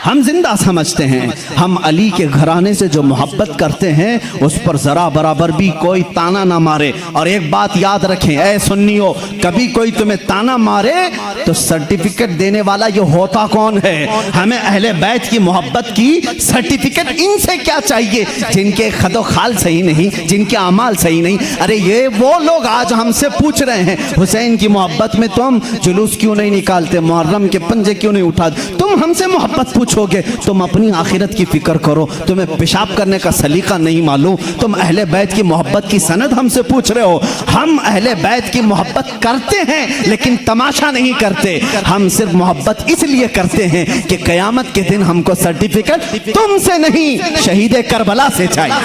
हम जिंदा समझते हैं। हम अली के घराने से जो मोहब्बत करते हैं उस पर जरा बराबर भी कोई ताना ना मारे। और एक बात याद रखें ऐ सुन्नियों, कभी कोई तुम्हें ताना मारे तो सर्टिफिकेट देने वाला ये होता कौन है? हमें अहले बैत की मोहब्बत की सर्टिफिकेट इनसे क्या चाहिए जिनके खदो खाल सही नहीं, जिनके अमाल सही नहीं। अरे ये वो लोग आज हमसे पूछ रहे हैं हुसैन की मोहब्बत में तुम जुलूस क्यों नहीं निकालते, मुहर्रम के पंजे क्यों नहीं उठाते, तुम हमसे मोहब्बत पूछ पूछोगे तुम अपनी आखिरत की फिक्र करो, तुम्हें पेशाब करने का सलीका नहीं मालूम, तुम अहले बैत की मोहब्बत की सनद हमसे पूछ रहे हो। हम अहले बैत की मोहब्बत करते हैं लेकिन तमाशा नहीं करते, हम सिर्फ मोहब्बत इसलिए करते हैं कि क़यामत के दिन हमको सर्टिफिकेट तुमसे नहीं शहीद करबला से चाहिए,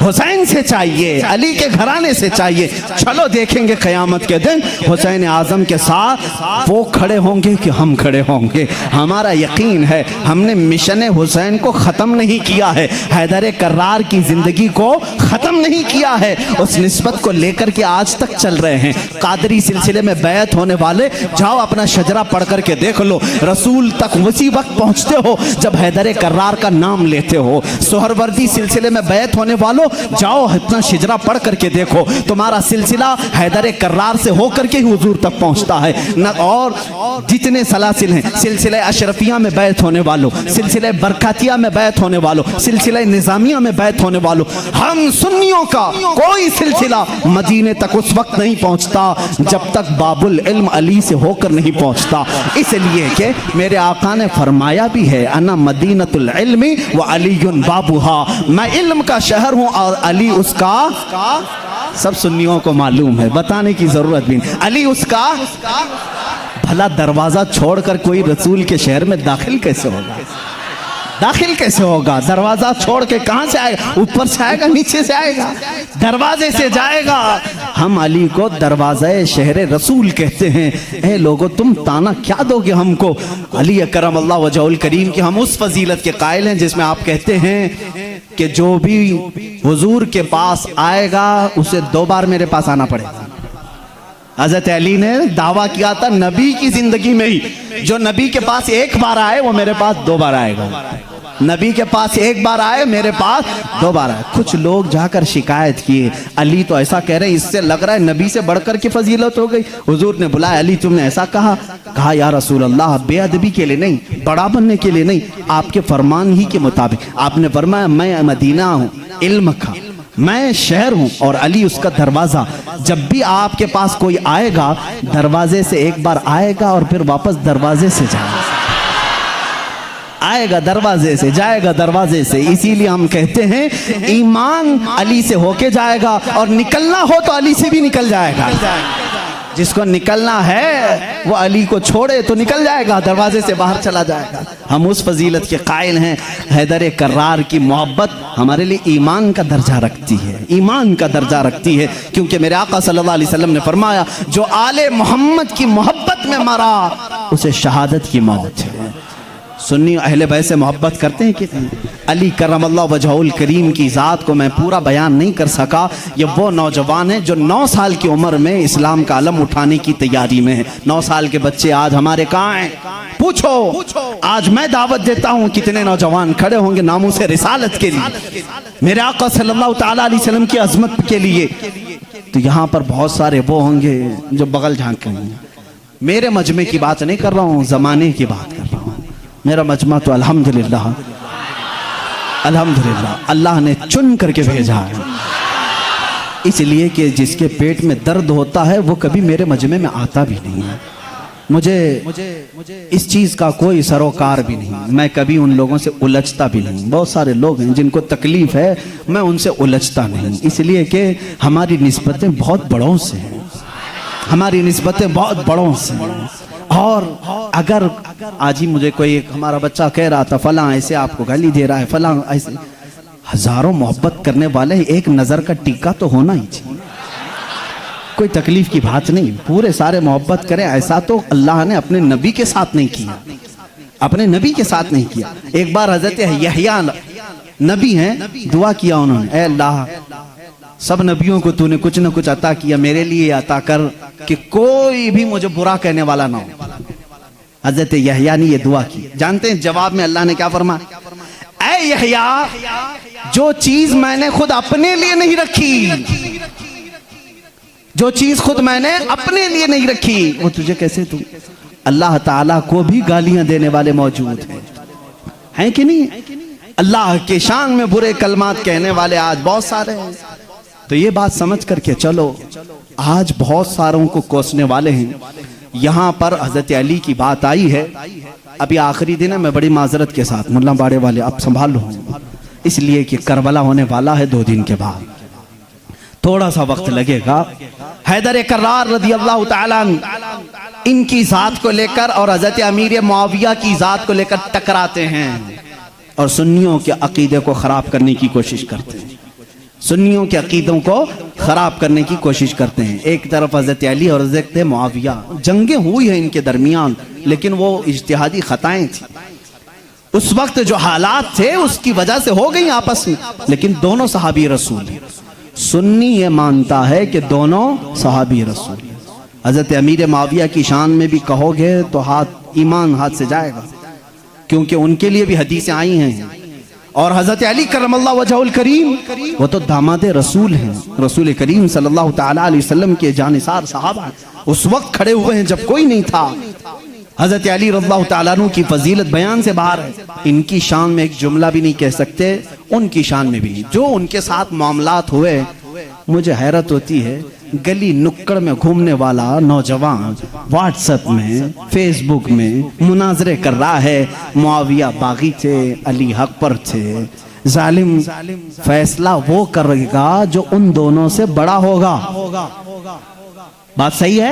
हुसैन से चाहिए, अली के घराने से चाहिए। चलो देखेंगे क़यामत के दिन हुसैन आज़म के साथ वो खड़े होंगे कि हम खड़े होंगे। हमारा यकीन है हमने मिशन हुसैन को ख़त्म नहीं किया है, हैदर कर्रार की ज़िंदगी को ख़त्म नहीं किया है, उस निस्बत को लेकर के आज तक चल रहे हैं। कादरी सिलसिले में बैत होने वाले जाओ अपना शजरा पढ़ करके देख लो, रसूल तक उसी वक्त पहुँचते हो जब हैदर कर्रार का नाम लेते हो। सोहरवर्दी सिलसिले में बैत होने वालों जाओ इतना शिजरा पढ़ करके देखो, तुम्हारा सिलसिला हैदर कर्रार से होकर के ही हुजूर तक पहुंचता है न। और जितने सलासिल हैं, सिलसिला अशरफिया में बैत होने वालों, सिलसिला बरकातिया में बैत होने वालों, सिलसिला निजामिया में बैत होने वालों, हम सुन्नियों का कोई सिलसिला मदीने तक उस वक्त नहीं पहुंचता जब तक बाबुल इल्म अली से होकर नहीं पहुंचता। इसलिए कि मेरे आका ने फरमाया भी है, अना मदीनतुल इल्मी व अलीयुन बाबुहा, मैं इल्म का शहर हूं और अली उसका। सब सुन्नियों को मालूम है, बताने की जरूरत भी नहीं, अली उसका। भला दरवाजा छोड़कर कोई रसूल के शहर में दाखिल कैसे होगा? दाखिल कैसे होगा? दरवाजा छोड़ के कहां से आएगा? ऊपर से आएगा, नीचे से आएगा, दरवाजे से जाएगा। हम अली को दरवाज़े शहर रसूल कहते हैं। ए लोगों, तुम ताना क्या दोगे हमको? अली अकरम अल्लाह वजहुल करीम की हम उस फजीलत के कायल हैं जिसमें आप कहते हैं कि जो भी हुजूर के पास आएगा उसे 2 बार मेरे पास आना पड़ेगा। हज़रत अली ने दावा किया था नबी की जिंदगी में ही, जो नबी के पास 1 बार आए वो मेरे पास 2 बार आएगा। नबी के पास 1 बार आए, मेरे पास 2 बार आए। कुछ लोग जाकर शिकायत किए, अली तो ऐसा कह रहे हैं, इससे लग रहा है नबी से बढ़कर की फजीलत हो गई। हुजूर ने बुलाया, अली तुमने ऐसा कहा? कहा या रसूल अल्लाह, बेअदबी के लिए नहीं, बड़ा बनने के लिए नहीं, आपके फरमान ही के मुताबिक। आपने फरमाया मैं मदीना हूँ इल्म का, मैं शहर हूँ और अली उसका दरवाज़ा। जब भी आपके पास कोई आएगा दरवाजे से 1 बार आएगा और फिर वापस दरवाजे से जाएगा, आएगा दरवाजे से, जाएगा दरवाजे से। इसीलिए हम कहते हैं ईमान अली से होके जाएगा और निकलना हो तो अली से भी निकल जाएगा। जिसको निकलना है वो अली को छोड़े तो निकल जाएगा, दरवाजे से बाहर चला जाएगा। हम उस फजीलत के कायल हैं। हैदर कर्रार की मोहब्बत हमारे लिए ईमान का दर्जा रखती है, ईमान का दर्जा रखती है, क्योंकि मेरे आका सल्लल्लाहु अलैहि वसल्लम ने फरमाया जो आले मोहम्मद की मोहब्बत में मरा उसे शहादत की मौत है। सुन्नी अहले बैत से मोहब्बत करते हैं कितने? अली करमल्लाहु वजहुल करीम की ज़ात को मैं पूरा बयान नहीं कर सका। ये वो नौजवान है जो 9 साल की उम्र में इस्लाम का अलम उठाने की तैयारी में है। 9 साल के बच्चे आज हमारे कहाँ हैं? पूछो। आज मैं दावत देता हूँ, कितने नौजवान खड़े होंगे नामूस रिसालत के लिए, मेरे आका सल्लल्लाहु ताला अलैहि वसल्लम की अजमत के लिए। तो यहाँ पर बहुत सारे वो होंगे जो बगल झांक करेंगे। मेरे मजमे की बात नहीं कर रहा हूँ, ज़माने की बात कर रहा हूँ। मेरा मजमा तो अल्हम्दुलिल्लाह अल्लाह ने चुन करके भेजा है, इसलिए कि जिसके पेट में दर्द होता है वो कभी मेरे मजमे में आता भी नहीं है। मुझे इस चीज़ का कोई सरोकार भी नहीं, मैं कभी उन लोगों से उलझता भी नहीं। बहुत सारे लोग हैं जिनको तकलीफ़ है, मैं उनसे उलझता नहीं, इसलिए कि हमारी निस्बतें बहुत बड़ों से हैं, हमारी निस्बतें बहुत बड़ों से हैं। और अगर आज ही मुझे कोई एक हमारा बच्चा कह रहा था फलां ऐसे आपको गाली दे रहा है, फलां ऐसे, हजारों मोहब्बत करने वाले एक नज़र का टीका तो होना ही चाहिए। कोई तकलीफ की बात नहीं, पूरे सारे मोहब्बत करें, ऐसा तो अल्लाह ने अपने नबी के साथ नहीं किया, अपने नबी के साथ नहीं किया। एक बार हजरत यहया नबी हैं, दुआ किया उन्होंने, ऐ अल्लाह सब नबियों को तूने कुछ न कुछ अता किया, मेरे लिए अता कर कि कोई भी मुझे बुरा कहने वाला ना हो। हजरत यहया ने ये दुआ की। जानते हैं जवाब में अल्लाह ने क्या फरमाया? ऐ यहया, जो चीज मैंने खुद अपने लिए नहीं रखी, जो चीज खुद मैंने अपने लिए नहीं रखी वो तुझे कैसे दूं? अल्लाह ताला को भी गालियां देने वाले मौजूद हैं कि नहीं? अल्लाह के शान में बुरे कलमात कहने वाले आज बहुत सारे हैं। तो ये बात समझ करके चलो, आज बहुत सारों को कोसने वाले हैं। यहाँ पर हजरत अली की बात आई है, अभी आखिरी दिन है, मैं बड़ी माजरत के साथ मुल्ला बाड़े वाले आप संभाल लो, इसलिए कि करबला होने वाला है 2 दिन के बाद, थोड़ा सा वक्त लगेगा। हैदर कर्रार रज़ी अल्लाह ताला इनकी जात को लेकर और हजरत अमीर मुआविया की जात को लेकर टकराते हैं और सुन्नियों के अकीदे को खराब करने की कोशिश करते हैं, सुन्नियों के अकीदों को खराब करने की कोशिश करते हैं। एक तरफ हजरत अली और हजरत मुआविया, जंगें हुई हैं इनके दरमियान, लेकिन वो इज्तिहादी खताएं थी, उस वक्त जो हालात थे उसकी वजह से हो गई आपस में, लेकिन दोनों सहाबी रसूल हैं। सुन्नी ये मानता है कि दोनों सहाबी रसूल। हजरत अमीर मुआविया की शान में भी कहोगे तो ईमान हाथ से जाएगा, क्योंकि उनके लिए भी हदीसें आई हैं। और हजरत अली करमल्लाहु वजहुल करीम वो तो दामाद रसूल हैं, रसूल करीम सल्लल्लाहु ताला अलैहि वसल्लम के जानिसार सहाबा उस वक्त खड़े हुए हैं जब कोई नहीं था। हजरत अली रज़ियल्लाहु ताला अन्हु की फजीलत बयान से बाहर है, इनकी शान में एक जुमला भी नहीं कह सकते, उनकी शान में भी नहीं। जो उनके साथ मामलात हुए, मुझे हैरत होती है, गली नुक्कड़ में घूमने वाला नौजवान व्हाट्सएप में फेसबुक में मुनाजरे कर रहा है, मुआविया बागी थे, अली हक पर थे, जालिम फैसला वो करेगा जो उन दोनों से बड़ा होगा। बात सही है?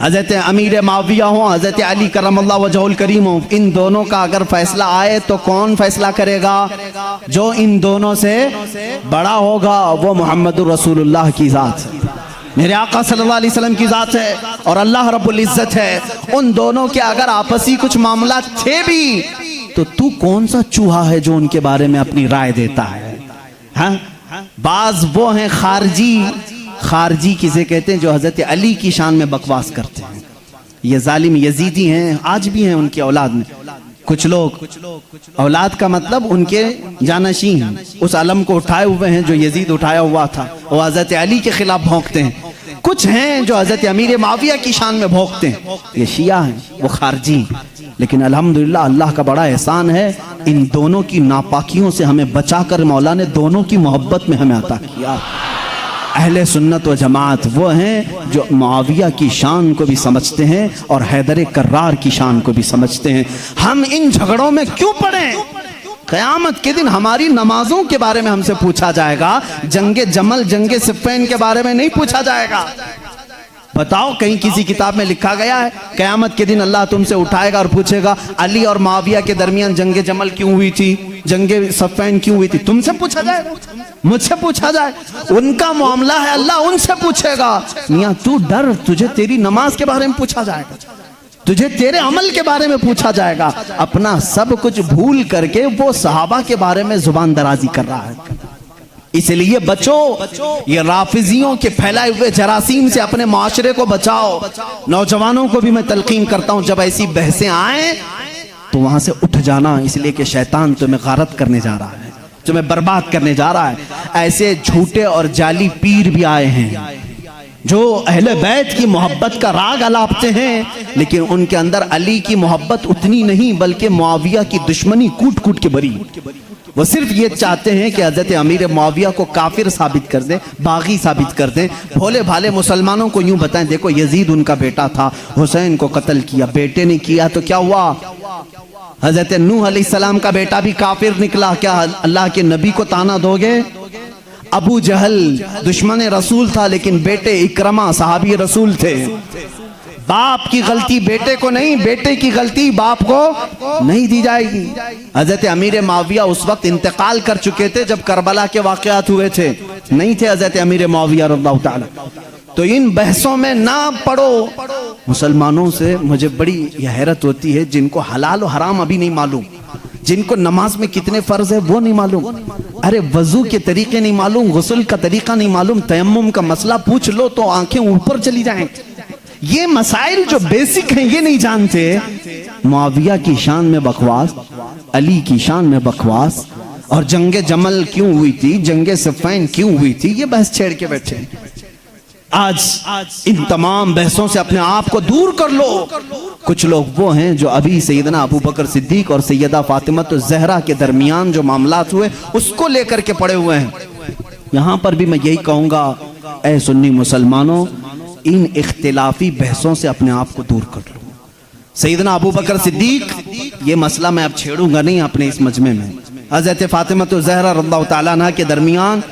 हजरत अमीर मुआविया हो, हजरत अली करमल्लाहु वजहुल करीम हो, इन दोनों का अगर फैसला आए तो कौन फैसला करेगा? जो इन दोनों से बड़ा होगा, वो मोहम्मदुर रसूलुल्लाह की जात है, मेरे आका सल्लल्लाहु अलैहि वसल्लम की जात है और अल्लाह रब्बुल इज्जत है। उन दोनों के अगर आपसी कुछ मामला थे भी तो तू कौन सा चूहा है जो उनके बारे में अपनी राय देता है? हाँ, बाज वो हैं खारजी किसे कहते हैं, जो हजरत अली की शान में बकवास करते हैं। ये जालिम यजीदी हैं, आज भी हैं उनकी औलाद में कुछ लोग, औलाद का मतलब उनके जानशीन हैं, उस अलम को उठाए हुए हैं जो यजीद उठाया हुआ था, वो हजरत अली के खिलाफ भौंकते हैं। कुछ हैं जो हजरत अमीर मुआविया की शान में भौंकते हैं, ये शिया हैं, वो खारजी। लेकिन अल्हम्दुलिल्लाह अल्लाह का बड़ा एहसान है, इन दोनों की नापाकियों से हमें बचाकर मौला ने दोनों की मोहब्बत में हमें अता किया। अहले सुन्नत व जमात वो हैं जो मुआविया की शान को भी समझते हैं और हैदर कर्रार की शान को भी समझते हैं। हम इन झगड़ों में क्यों पड़े? क़यामत के दिन हमारी नमाजों के बारे में हमसे पूछा जाएगा, जंगे जमल जंगे सिफ़्फ़ीन के बारे में नहीं पूछा जाएगा। बताओ, कहीं किसी किताब में लिखा गया है क़यामत के दिन अल्लाह तुमसे उठाएगा और पूछेगा अली और मुआविया के दरमियान जंगे जमल क्यों हुई थी, जंगे सिफ़्फ़ीन क्यों हुई थी? तुमसे पूछा जाएगा, मुझसे पूछा जाए, उनका मामला है, अल्लाह उनसे पूछेगा। मियाँ तू डर, तुझे तेरी नमाज के बारे में पूछा जाएगा, तुझे तेरे अमल के बारे में पूछा जाएगा। अपना सब कुछ भूल करके वो सहाबा के बारे में जुबान दराजी कर रहा है। इसलिए बचो, ये राफिजियों के फैलाए हुए जरासीम से अपने माशरे को बचाओ। नौजवानों को भी मैं तलकीन करता हूं, जब ऐसी बहसें आए तो वहां से उठ जाना, इसलिए कि शैतान तुम्हें गारत करने जा रहा है, तुम्हें बर्बाद करने जा रहा है। ऐसे झूठे और जाली पीर भी आए हैं जो अहले बैत की मोहब्बत का राग अलापते हैं, लेकिन उनके अंदर अली की मोहब्बत उतनी नहीं, बल्कि मुआविया की दुश्मनी कूट कूट के भरी। वो सिर्फ ये चाहते हैं कि हजरत अमीर मुआविया को काफिर साबित कर दें, बागी साबित कर दें। भोले भाले मुसलमानों को यूं बताएं, देखो यजीद उनका बेटा था, हुसैन को कत्ल किया, बेटे ने किया तो क्या हुआ? हजरत नूह अलैहिस्सलाम का बेटा भी काफिर निकला, क्या अल्लाह के नबी को ताना दोगे? अबू जहल दुश्मन रसूल था, लेकिन बेटे इकरमा सहाबी रसूल थे। बाप की गलती बेटे को नहीं, बेटे की गलती बाप को नहीं दी जाएगी। हजरत अमीर मुआविया उस वक्त इंतकाल कर चुके थे जब करबला के वाक़यात हुए थे, नहीं थे हजरत अमीर मुआविया रज़ियल्लाहु ताला। तो इन बहसों में ना पड़ो। मुसलमानों से मुझे बड़ी हैरत होती है, जिनको हलाल और हराम अभी नहीं मालूम, जिनको नमाज में कितने फर्ज है वो नहीं मालूम, अरे वजू के तरीके नहीं मालूम, गुस्ल का तरीका नहीं मालूम, तयम्मुम का मसला पूछ लो तो आंखें ऊपर चली जाएं। ये मसाइल जो बेसिक हैं ये नहीं जानते। मुआविया की शान में बकवास, अली की शान में बकवास, और जंगे जमल क्यों हुई थी, जंगे सिफ़्फ़ीन क्यों हुई थी, ये बहस छेड़ के बैठे। आज इन तमाम बहसों से अपने आप को दूर कर लो। कुछ लोग वो हैं जो अभी सैयदना अबू बकर सिद्दीक और सैयदा फातिमा ज़हरा के दरमियान जो मामलात हुए उसको लेकर के पड़े हुए हैं। यहां पर भी मैं यही कहूंगा, ऐ सुन्नी मुसलमानों, इन इख्तिलाफी बहसों से अपने आप को दूर कर लो। सैयदना अबू बकर सिद्दीक, ये मसला मैं अब छेड़ूंगा नहीं अपने इस मजमे में। हजरत फातिमा तो ज़हरा रज़ियल्लाहु ताला अन्हा के दरमियान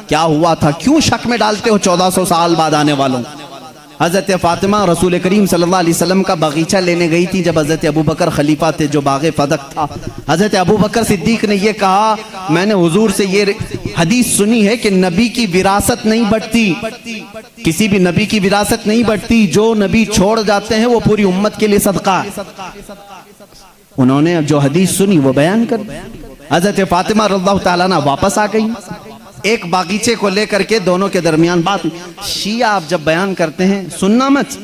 क्या हुआ था, क्यों शक में डालते हो 1400 साल बाद आने वालों। हजरत फातिमा रसूल करीम सल्लल्लाहु अलैहि वसल्लम का बगीचा लेने गई थी जब हजरत अबू बकर खलीफा थे, जो बाग़े फदक था। हजरत अबू बकर सिद्दीक ने यह कहा, मैंने हुजूर से ये हदीस सुनी है कि नबी की विरासत नहीं बढ़ती, किसी भी नबी की विरासत नहीं बढ़ती, जो नबी छोड़ जाते हैं वो पूरी उम्मत के लिए सदका है। उन्होंने अब जो हदीस सुनी वो बयान कर, हजरत फातिमा रज़ियल्लाहु ताला अन्हा वापस आ गई। एक बागीचे को लेकर के दोनों के दरमियान बात। शिया आप जब बयान करते हैं सुनना मत,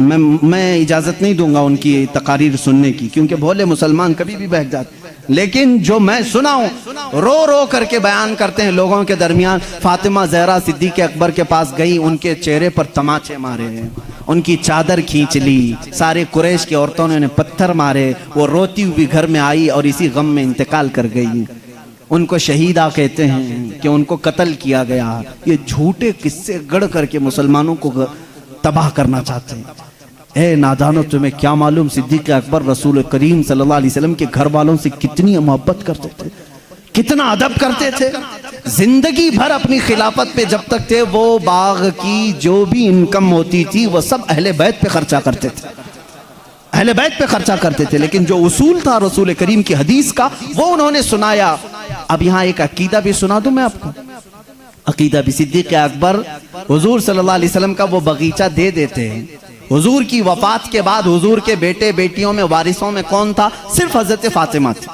मैं इजाजत नहीं दूंगा उनकी तकारीर सुनने की, क्योंकि भोले मुसलमान कभी भी बहक जाते, लेकिन जो मैं सुना हूं रो रो करके बयान करते हैं लोगों के दरमियान। फातिमा ज़हरा सिद्दीक़ अकबर के पास गई, उनके चेहरे पर तमाचे मारे, उनकी चादर खींच ली, सारे कुरैश की औरतों ने उन्हें पत्थर मारे, वो रोती हुई घर में आई और इसी गम में इंतकाल कर गई। उनको शहीदा कहते हैं कि उनको कत्ल किया गया। ये झूठे किस्से गढ़ करके मुसलमानों को तबाह करना चाहते हैं। ए नादानो, तुम्हें क्या मालूम सिद्दीक़ अकबर रसूल करीम सल्लल्लाहु अलैहि वसल्लम के घर वालों से कितनी मोहब्बत करते थे, कितना अदब करते थे। जिंदगी भर अपनी खिलाफत पे जब तक थे, वो बाग की जो भी इनकम होती थी वो सब अहले बैत पे खर्चा करते थे, अहले बैत पे खर्चा करते थे। लेकिन जो उसूल था रसूल करीम की हदीस का, वो उन्होंने सुनाया। अब यहाँ एक अकीदा भी सुना दूं मैं आपको। अकीदा भी सिद्दीक़ अकबर हुजूर सल्लल्लाहु अलैहि वसल्लम का वो बगीचा दे देते हैं। हुजूर की वफात के बाद हुजूर के बेटे बेटियों में वारिसों में कौन था? सिर्फ हजरत फातिमा थी।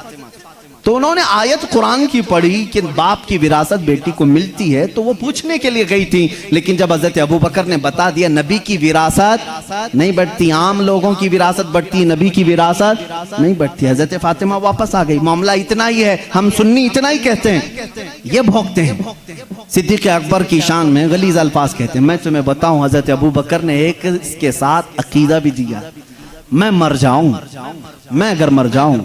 तो उन्होंने आयत कुरान की पढ़ी कि बाप की विरासत बेटी को मिलती है, तो वो पूछने के लिए गई थी। लेकिन जब हजरत अबू बकर ने बता दिया नबी की विरासत नहीं बढ़ती, आम लोगों की विरासत बढ़ती, नबी की विरासत नहीं बढ़ती, हजरत फातिमा वापस आ गई। मामला इतना ही है, हम सुन्नी इतना ही कहते हैं, ये भोंकते हैं। सिद्दीक़ अकबर की शान में गलीज़ अल्फाज कहते हैं। मैं तुम्हें बताऊं, हजरत अबू बकर ने एक इसके साथ अकीदा भी दिया, मैं मर जाऊं, मैं अगर मर जाऊं,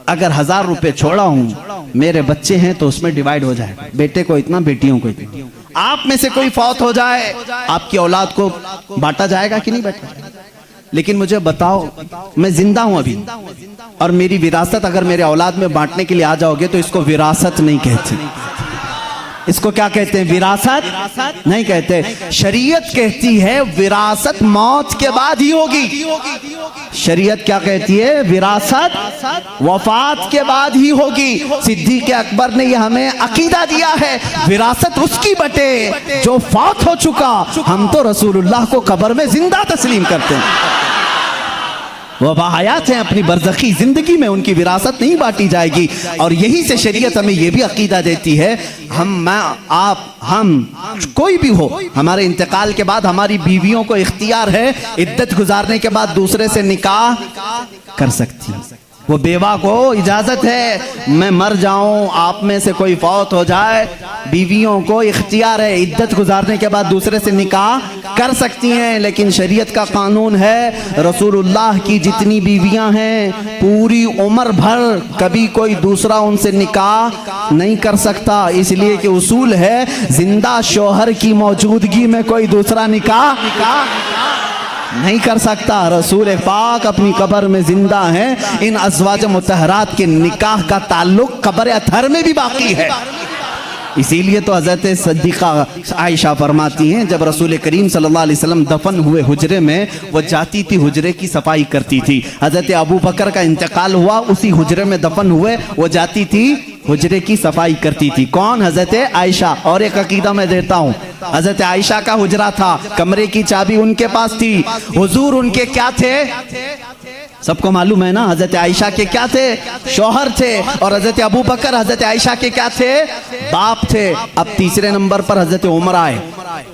अगर 1000 रुपए छोड़ा हूं, मेरे बच्चे हैं तो उसमें डिवाइड हो जाए, बेटे को इतना, बेटियों को इतना। आप में से कोई फौत हो जाए, आपकी औलाद को बांटा जाएगा कि नहीं बांटा? लेकिन मुझे बताओ, मैं जिंदा हूं अभी और मेरी विरासत अगर मेरे औलाद में बांटने के लिए आ जाओगे तो इसको विरासत नहीं कहते, इसको क्या कहते हैं? विरासत नहीं कहते। शरीयत कहती है विरासत मौत के बाद ही होगी। शरीयत क्या कहती है? विरासत वफात के बाद ही होगी। सिद्दीक़ अकबर ने यह हमें अकीदा दिया है, विरासत उसकी बटे जो फौत हो चुका। हम तो रसूलुल्लाह को कब्र में जिंदा तस्लीम करते हैं, वह बाहयात हैं, अपनी बरज़खी जिंदगी में उनकी विरासत नहीं बांटी जाएगी। और यही से शरीयत हमें यह भी अकीदा देती है, हम कोई भी हो, हमारे इंतकाल के बाद हमारी बीवियों को इख्तियार है इद्दत गुजारने के बाद दूसरे से निकाह कर सकती है। वो बेवा को इजाजत है, मैं मर जाऊं, आप में से कोई फौत हो जाए, बीवियों को इख्तियार है इद्दत गुजारने के बाद दूसरे से निकाह कर सकती हैं। लेकिन शरीयत का कानून है, रसूलुल्लाह की जितनी बीवियां हैं पूरी उम्र भर कभी कोई दूसरा उनसे निकाह नहीं कर सकता, इसलिए कि उसूल है जिंदा शौहर की मौजूदगी में कोई दूसरा निकाह नहीं कर सकता। रसूल पाक अपनी कब्र में जिंदा हैं, इन अज़वाज मुतहरात के निकाह का ताल्लुक कब्र अथर में भी बाकी है। इसीलिए तो हज़रत सिद्दीक़ा आयशा फरमाती हैं, जब रसूल करीम सल्लल्लाहु अलैहि वसल्लम दफन हुए हुजरे में, वो जाती थी हुजरे की सफाई करती थी। हज़रत अबू बकर का इंतकाल हुआ, उसी हुजरे में दफन हुए, वो जाती थी हुजरे की सफाई करती थी। कौन? हज़रत आयशा। और एक अकीदा मैं देता हूँ, हज़रत आयशा का हुजरा था, कमरे की चाबी उनके पास थी। हुजूर उनके क्या थे? सबको मालूम है ना, हज़रत आयशा के क्या थे? शौहर थे। और हज़रत अबू बकर हज़रत आयशा के क्या थे? बाप थे। अब तीसरे नंबर पर हज़रत उमर आए,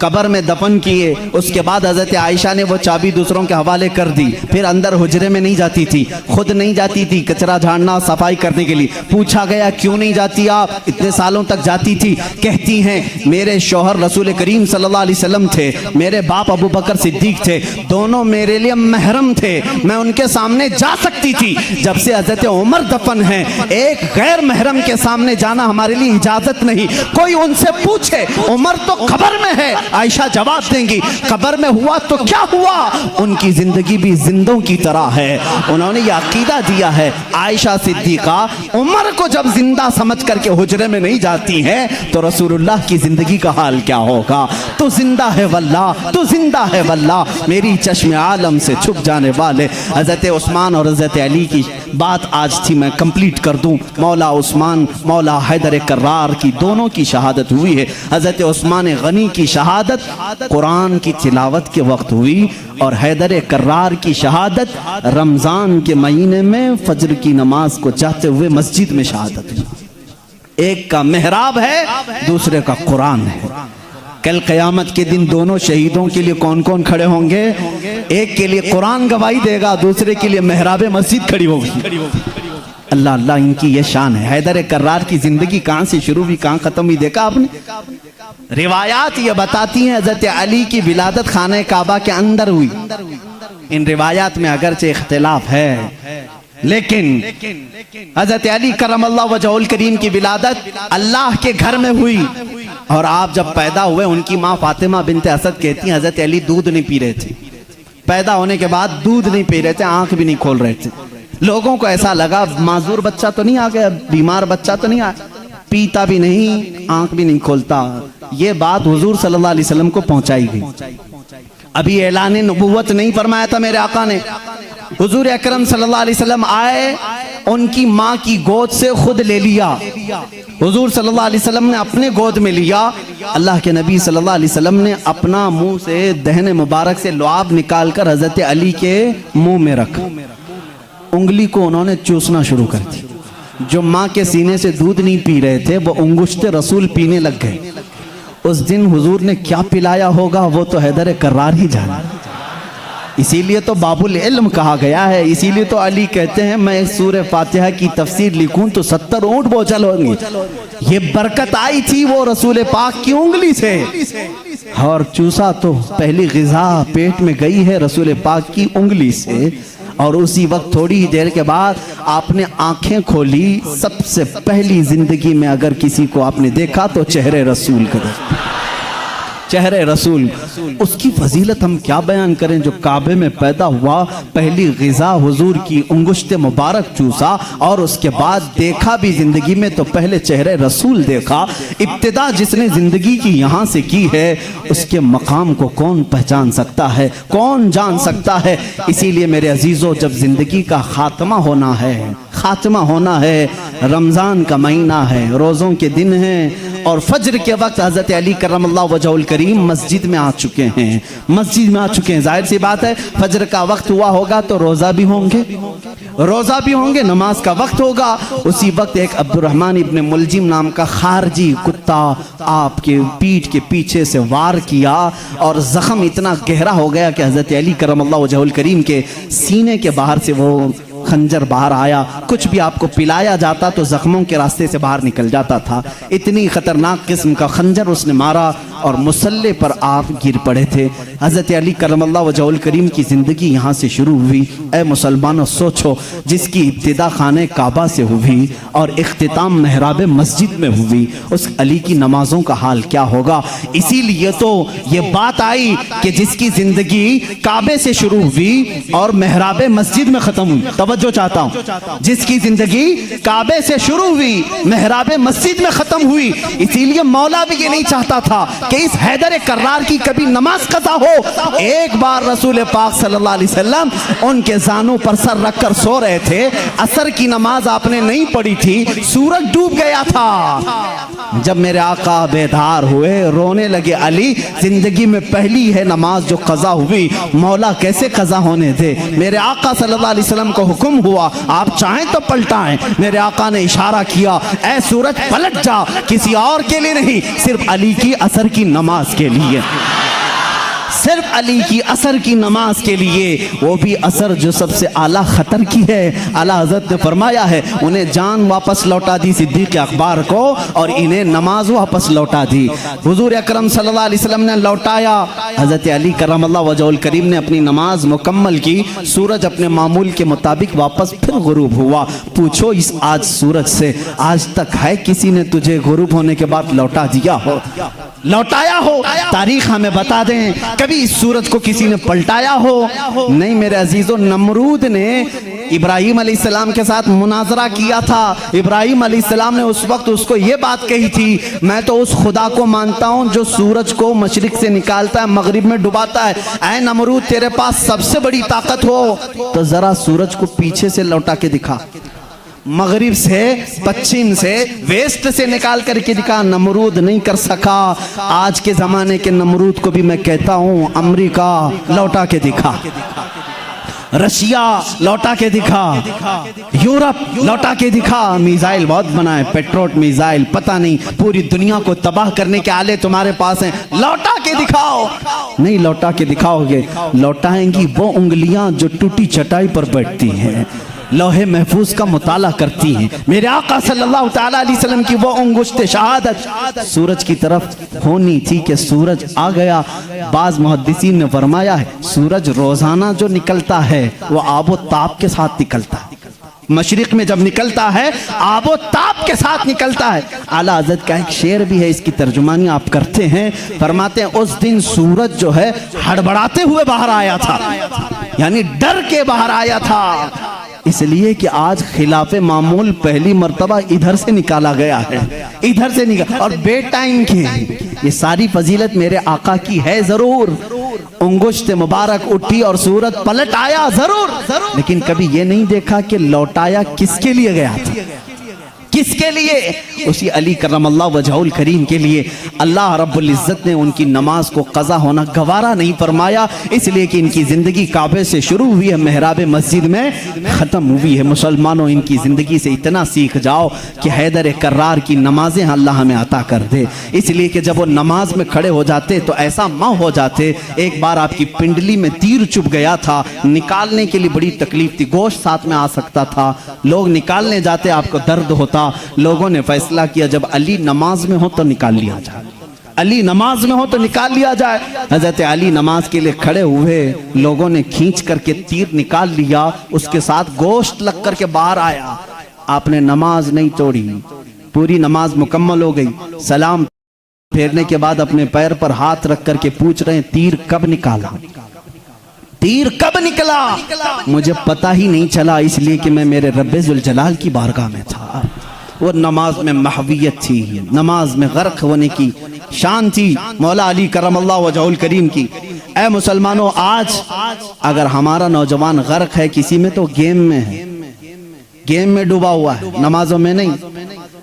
कब्र में दफन किए। उसके बाद हज़रत आयशा ने वो चाबी दूसरों के हवाले कर दी। फिर अंदर हुजरे में नहीं जाती थी, खुद नहीं जाती थी कचरा झाड़ना सफाई करने के लिए। पूछा गया क्यों नहीं जाती आप? इतने सालों तक जाती थी। कहती हैं मेरे शौहर रसूल करीम सल्लल्लाहु अलैहि वसल्लम थे, मेरे बाप अबू बकर सिद्दीक थे, दोनों मेरे लिए महरम थे, मैं उनके सामने जा सकती थी। जब से हज़रत उमर दफन है, एक गैर महरम के सामने जाना हमारे लिए इजाजत नहीं। कोई उनसे पूछे उमर तो कब्र में है, आयशा जवाब देंगी कब्र में हुआ तो क्या हुआ, उनकी जिंदगी भी जिंदों की तरह है। उन्होंने यह अकीदा दिया है आयशा सिद्दीका उमर को जब जिंदा समझ करके हुजरे में नहीं जाती है तो रसूलुल्लाह की जिंदगी का हाल क्या होगा। तो जिंदा है वल्लाह, तो जिंदा है वल्लाह, मेरी चश्मे आलम से छुप जाने वाले हजरत उस्मान और हजरत अली की बात आज थी, मैं कंप्लीट कर दूं। मौला उस्मान मौला हैदर कर्रार की दोनों की शहादत हुई है। हजरत उस्मान गनी की शहादत कुरान की तिलावत के वक्त हुई और हैदर कर्रार की शहादत रमजान के महीने में फजर की नमाज को चाहते हुए मस्जिद में शहादत हुई। एक का मेहराब है, दूसरे का कुरान है। कल क़यामत के दिन दोनों शहीदों के लिए कौन कौन खड़े होंगे, एक के लिए कुरान गवाही देगा, दूसरे के लिए मेहराब मस्जिद खड़ी होगी। अल्लाह अल्लाह, इनकी ये शान है। हैदर कर्रार की जिंदगी कहाँ से शुरू हुई कहाँ खत्म हुई देखा आपने। रिवायात ये बताती हैं हजरत अली की विलादत खाने काबा के अंदर हुई। इन रिवायात में अगरचे इख्तिलाफ है लेकिन हजरत अली करमल्लाहु वजहुल करीम की विलादत अल्लाह के घर में हुई। और आप जब पैदा हुए उनकी माँ फातिमा बिनते असद कहती हैं हजरत अली दूध नहीं पी रहे थे, पैदा होने के बाद दूध नहीं पी रहे थे, आंख भी नहीं खोल रहे थे। लोगों को ऐसा लगा माजूर बच्चा तो नहीं आ गया, बीमार बच्चा तो नहीं आ, पीता भी नहीं आंख भी नहीं खोलता। ये बात हुजूर सल्लल्लाहु अलैहि वसल्लम को पहुंचाई गई। अभी ऐलान नबुव्वत नहीं फरमाया था मेरे आका ने। हुजूर अकरम सल्लल्लाहु अलैहि वसल्लम आए, उनकी माँ की गोद से खुद ले लिया। हुजूर सल्लल्लाहु अलैहि वसल्लम ने अपने गोद में लिया। अल्लाह के नबी सल्लल्लाहु अलैहि वसल्लम ने अपना मुंह से दहने मुबारक से लुआब निकालकर हजरत अली के मुंह में रखा। उंगली को उन्होंने चूसना शुरू कर दिया। जो माँ के सीने से दूध नहीं पी रहे थे वो उंगुश्ते रसूल पीने लग गए। उस दिन हुजूर ने क्या पिलाया होगा वो तो हैदर कर्रार ही जाना। इसीलिए तो बाबुल इल्म कहा गया है। इसीलिए तो अली कहते हैं मैं सूरह फातिहा की तफसीर लिखूं तो 70 ऊंट बोझल होंगे। ये बरकत आई थी वो रसूल पाक की उंगली से। और चूसा तो पहली ग़िज़ा पेट में गई है रसूल पाक की उंगली से। और उसी वक्त थोड़ी ही देर के बाद आपने आंखें खोली। सबसे पहली जिंदगी में अगर किसी को आपने देखा तो चेहरे रसूल का, चेहरे रसूल। उसकी फजीलत हम क्या बयान करें। जो काबे में पैदा हुआ, पहली ग़िज़ा हुजूर की उंगुश्ते मुबारक चूसा और उसके बाद देखा भी जिंदगी में तो पहले चेहरे रसूल देखा। इब्तिदा जिसने जिंदगी की यहाँ से की है उसके मकाम को कौन पहचान सकता है, कौन जान सकता है। इसीलिए मेरे अजीज़ों, जब जिंदगी का खात्मा होना है, खात्मा होना है, रमज़ान का महीना है, रोज़ों के दिन हैं और फजर के वक्त हज़रत अली करमल्लाहु वजहुल करीम मस्जिद में आ चुके हैं, मस्जिद में आ चुके हैं। जाहिर सी बात है फजर का वक्त हुआ होगा तो रोज़ा भी होंगे, रोज़ा भी होंगे, नमाज का वक्त होगा। उसी वक्त एक अब्दुर्रहमान इब्न मुलजिम नाम का खारजी कुत्ता आपके पीठ के पीछे से वार किया और ज़ख्म इतना गहरा हो गया कि हज़रत अली करमल्लाहु वजहुल करीम के सीने के बाहर से वो खंजर बाहर आया। कुछ भी आपको पिलाया जाता तो जख्मों के रास्ते से बाहर निकल जाता था। इतनी खतरनाक किस्म का खंजर उसने मारा और मुसल्ले पर आप गिर पड़े थे। हज़रत अली करमल्लाहु वजहुल करीम की ज़िंदगी यहाँ से शुरू हुई। ऐ मुसलमानों, सोचो जिसकी इब्तिदा खाने काबा से हुई और इख्तिताम मेहराब मस्जिद में हुई, उस अली की नमाजों का हाल क्या होगा। इसीलिए तो ये बात आई कि जिसकी ज़िंदगी काबे से शुरू हुई और मेहराब मस्जिद में ख़त्म हुई। तवज्जो चाहता हूँ, जिसकी ज़िंदगी काबे से शुरू हुई, मेहराब मस्जिद में ख़त्म हुई। इसीलिए मौला भी ये नहीं चाहता था कि इस हैदर कर्रार की कभी नमाज कज़ा हो। एक बार रसूल पाक सल्लल्लाहु अलैहि वसल्लम उनके जानों पर सर रखकर सो रहे थे। असर की नमाज आपने नहीं पढ़ी थी, सूरज डूब गया था। जब मेरे आका बेदार हुए, रोने लगे, अली जिंदगी में पहली है नमाज जो कज़ा हुई, मौला कैसे कज़ा होने दे। मेरे आका सल्लल्लाहु अलैहि वसल्लम को हुक्म हुआ आप चाहें तो पलटाएं। मेरे आका ने इशारा किया, ऐ सूरज पलट जा, किसी और के लिए नहीं, सिर्फ अली की असर की नमाज के लिए। सिर्फ अली की असर की नमाज के लिए, वो भी असर जो सबसे आला खतर की है। आला हजरत ने फरमाया है उन्हें जान वापस लौटा दी सिद्दीक़ अकबर को और इन्हें नमाज वापस लौटा दी। हुजूर अकरम सल्लल्लाहु अलैहि वसल्लम ने लौटाया, हजरत अली करमल्लाहु वजहुल करीम ने अपनी नमाज मुकम्मल की, सूरज अपने मामूल के मुताबिक वापस फिर गुरूब हुआ। पूछो इस आज सूरज से, आज तक है किसी ने तुझे गुरूब होने के बाद लौटा दिया हो, लौटाया हो? तारीख हमें बता दें कभी इस सूरज को किसी ने पलटाया हो? नहीं मेरे अजीजों, नमरूद ने इब्राहिम अलैहिस्सलाम के साथ मुनाजरा किया था। इब्राहिम अलैहिस्सलाम ने उस वक्त उसको ये बात कही थी, मैं तो उस खुदा को मानता हूं जो सूरज को मशरिक से निकालता है मगरिब में डुबाता है। ऐ नमरूद, तेरे पास सबसे बड़ी ताकत हो तो जरा सूरज को पीछे से लौटा के दिखा, मगरिब से, पश्चिम से, वेस्ट से निकाल करके दिखा। नमरूद नहीं कर सका। आज के जमाने के नमरूद को भी मैं कहता हूं, अमेरिका लौटा के दिखा, रशिया लौटा के दिखा, यूरोप लौटा के दिखा। मिसाइल बहुत बनाए, पेट्रोट मिसाइल, पता नहीं पूरी दुनिया को तबाह करने के आले तुम्हारे पास हैं, लौटा के दिखाओ। नहीं लौटा के दिखाओगे, लौटाएंगी वो उंगलियां जो टूटी चटाई पर बैठती हैं, लौहे महफूज का मुताला करती हैं। मेरे आका सल्लल्लाहु ताला अलैहि वसल्लम की वो अंगुश्त शहादत सूरज की तरफ होनी थी कि सूरज आ गया। बाज मुहद्दिसीन ने फरमाया है सूरज रोजाना जो निकलता है वो आबो ताप के साथ निकलता है। मशरिक में जब निकलता है आबो ताप के साथ निकलता है। आला हज़रत का एक शेर भी है, इसकी तर्जुमानी आप करते हैं। फरमाते हैं उस दिन सूरज जो है हड़बड़ाते हुए बाहर आया था, यानी डर के बाहर आया था, इसलिए कि आज खिलाफे मामूल पहली मर्तबा इधर से निकाला गया है, इधर से निकाला और बे टाइम के। ये सारी फजीलत मेरे आका की है जरूर। उंगुश्त मुबारक उठी और सूरज पलट आया जरूर, लेकिन कभी ये नहीं देखा कि लौटाया किसके लिए गया था, किसके लिए? उसी अली करमल्लाहु वजहुल करीम के लिए। अल्लाह रब्बुल इज्जत ने उनकी नमाज को कज़ा होना गवारा नहीं फरमाया, इसलिए कि इनकी जिंदगी काबे से शुरू हुई है, मेहराब मस्जिद में ख़त्म हुई है। मुसलमानों, इनकी ज़िंदगी से इतना सीख जाओ कि हैदर कर्रार की नमाजें अल्लाह हमें अता कर दे। इसलिए कि जब वो नमाज में खड़े हो जाते तो ऐसा माँ हो जाते। एक बार आपकी पिंडली में तीर चुभ गया था, निकालने के लिए बड़ी तकलीफ थी, गोश्त साथ में आ सकता था, लोग निकालने जाते, आपको दर्द होता। लोगों ने फैसला किया जब अली नमाज में हो तो निकाल लिया जाए, अली नमाज में हो तो निकाल लिया जाए। हजरत अली नमाज के लिए खड़े हुए, लोगों ने खींच करके तीर निकाल लिया, उसके साथ गोश्त लग करके बाहर आया। आपने नमाज नहीं तोड़ी, पूरी नमाज मुकम्मल हो गई। सलाम फेरने के बाद अपने पैर पर हाथ रख करके पूछ रहे हैं तीर कब निकाला, तीर कब निकला? मुझे पता ही नहीं चला, इसलिए कि मैं मेरे रब्बे जुल जलाल की बारगाह में था। वो नमाज में महवियत थी, नमाज में गर्क होने की शान थी मौला अली करमल्लाहु वजहुल करीम की। ऐ मुसलमानों, आज अगर हमारा नौजवान गर्क है किसी में तो गेम में है, गेम में डूबा हुआ है, नमाजों में नहीं।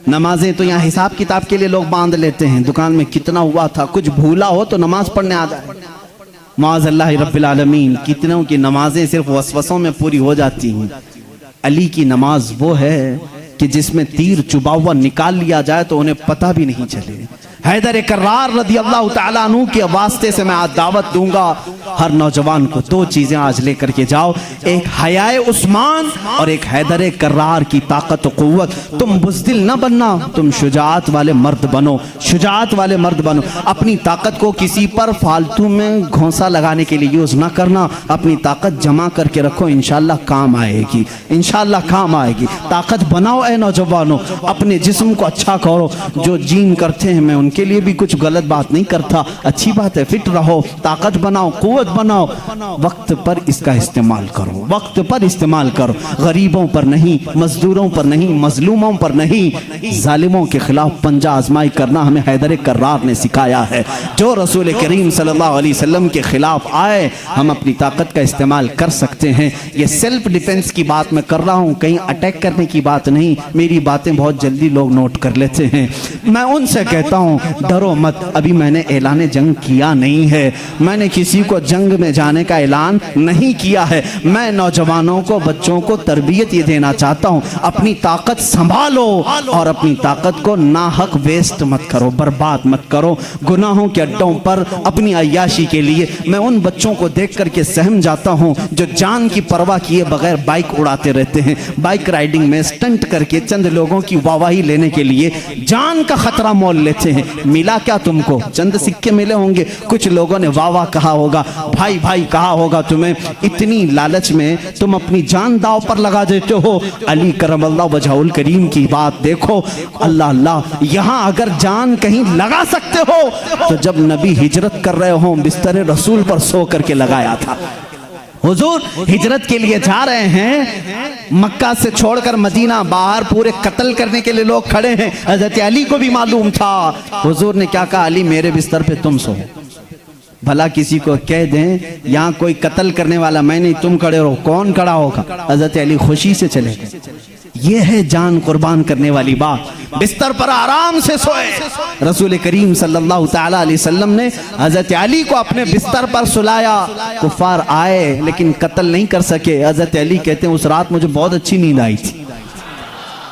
नमाजें तो यहाँ हिसाब किताब के लिए लोग बांध लेते हैं, दुकान में कितना हुआ था, कुछ भूला हो तो नमाज पढ़ने आ जाए। माज़अल्लाह रब्बिल आलमीन, कितनों की नमाजें सिर्फ वसवसों में पूरी हो जाती हैं। अली की नमाज वो है कि जिसमें तीर चुबा हुआ निकाल लिया जाए तो उन्हें पता भी नहीं चले। हैदर कर्रार रज़ी अल्लाह तआला अन्हु के वास्ते से मैं आज दावत दूंगा हर नौजवान को, दो चीजें आज लेकर के जाओ, एक हयाए उस्मान और एक हैदर कर्रार की ताकत और क़ुव्वत। तुम बुज़दिल न बनना, तुम शुजाअत वाले मर्द बनो, शुजाअत वाले मर्द बनो। अपनी ताकत को किसी पर फालतू में घोंसा लगाने के लिए यूज ना करना, अपनी ताकत जमा करके रखो, इंशाअल्लाह काम आएगी, इंशाअल्लाह काम आएगी। ताकत बनाओ ऐ नौजवानों, अपने जिस्म को अच्छा करो। जो जीन करते हैं, मैं उनके लिए भी कुछ गलत बात नहीं करता, अच्छी बात है, फिट रहो, ताकत बनाओ, कुव्वत बनाओ, वक्त पर इसका इस्तेमाल करो, वक्त पर इस्तेमाल करो। गरीबों पर नहीं, मजदूरों पर नहीं, मजलूमों पर नहीं, जालिमों के खिलाफ पंजा आजमाई करना हमें हैदर कर्रार ने सिखाया है। जो रसूल करीम सल्लल्लाहु अलैहि वसल्लम के खिलाफ आए, हम अपनी ताकत का इस्तेमाल कर सकते हैं। ये सेल्फ डिफेंस की बात मैं कर रहा हूँ, कहीं अटैक करने की बात नहीं। मेरी बातें बहुत जल्दी लोग नोट कर लेते हैं। मैं उनसे कहता हूँ हूँ, डरो मत, अभी मैंने ऐलान जंग किया नहीं है, मैंने किसी को जंग में जाने का ऐलान नहीं किया है। मैं नौजवानों को, बच्चों को तरबियत ये देना चाहता हूँ, अपनी ताकत संभालो और अपनी ताकत को नाहक वेस्ट मत करो, बर्बाद मत करो गुनाहों के अड्डों पर अपनी अय्याशी के लिए। मैं उन बच्चों को देख करके सहम जाता हूँ जो जान की परवाह किए बगैर बाइक उड़ाते रहते हैं, बाइक राइडिंग में स्टंट करके चंद लोगों की वाहवाही लेने के लिए जान का खतरा मोल लेते हैं। मिला क्या तुमको? चंद सिक्के मिले होंगे, कुछ लोगों ने वाह वाह कहा होगा, भाई भाई कहा होगा तुम्हें, इतनी लालच में तुम अपनी जान दांव पर लगा देते हो। अली करमल्लाहु वजहुल करीम की बात देखो, अल्लाह अल्लाह, यहां अगर जान कहीं लगा सकते हो तो जब नबी हिजरत कर रहे हो बिस्तर रसूल पर सो करके लगाया था। हुजूर हिजरत के लिए जा रहे हैं, मक्का से छोड़कर मदीना, बाहर पूरे कत्ल करने के लिए लोग खड़े हैं। हजरत अली को भी मालूम था। हुजूर ने क्या कहा? अली मेरे बिस्तर पे तुम सो। भला किसी को कह दें यहाँ कोई कत्ल करने वाला मैं नहीं, तुम खड़े रहो, कौन खड़ा होगा? हजरत अली खुशी से चले गए। ये है जान कुर्बान करने वाली बात। बिस्तर पर आराम से सोए। रसूल करीम सल्लल्लाहु तआला अलैहि वसल्लम ने हजरत अली को अपने बिस्तर पर सुलाया। कुफार आए लेकिन कत्ल नहीं कर सके। हजरत अली कहते हैं उस रात मुझे बहुत अच्छी नींद आई थी,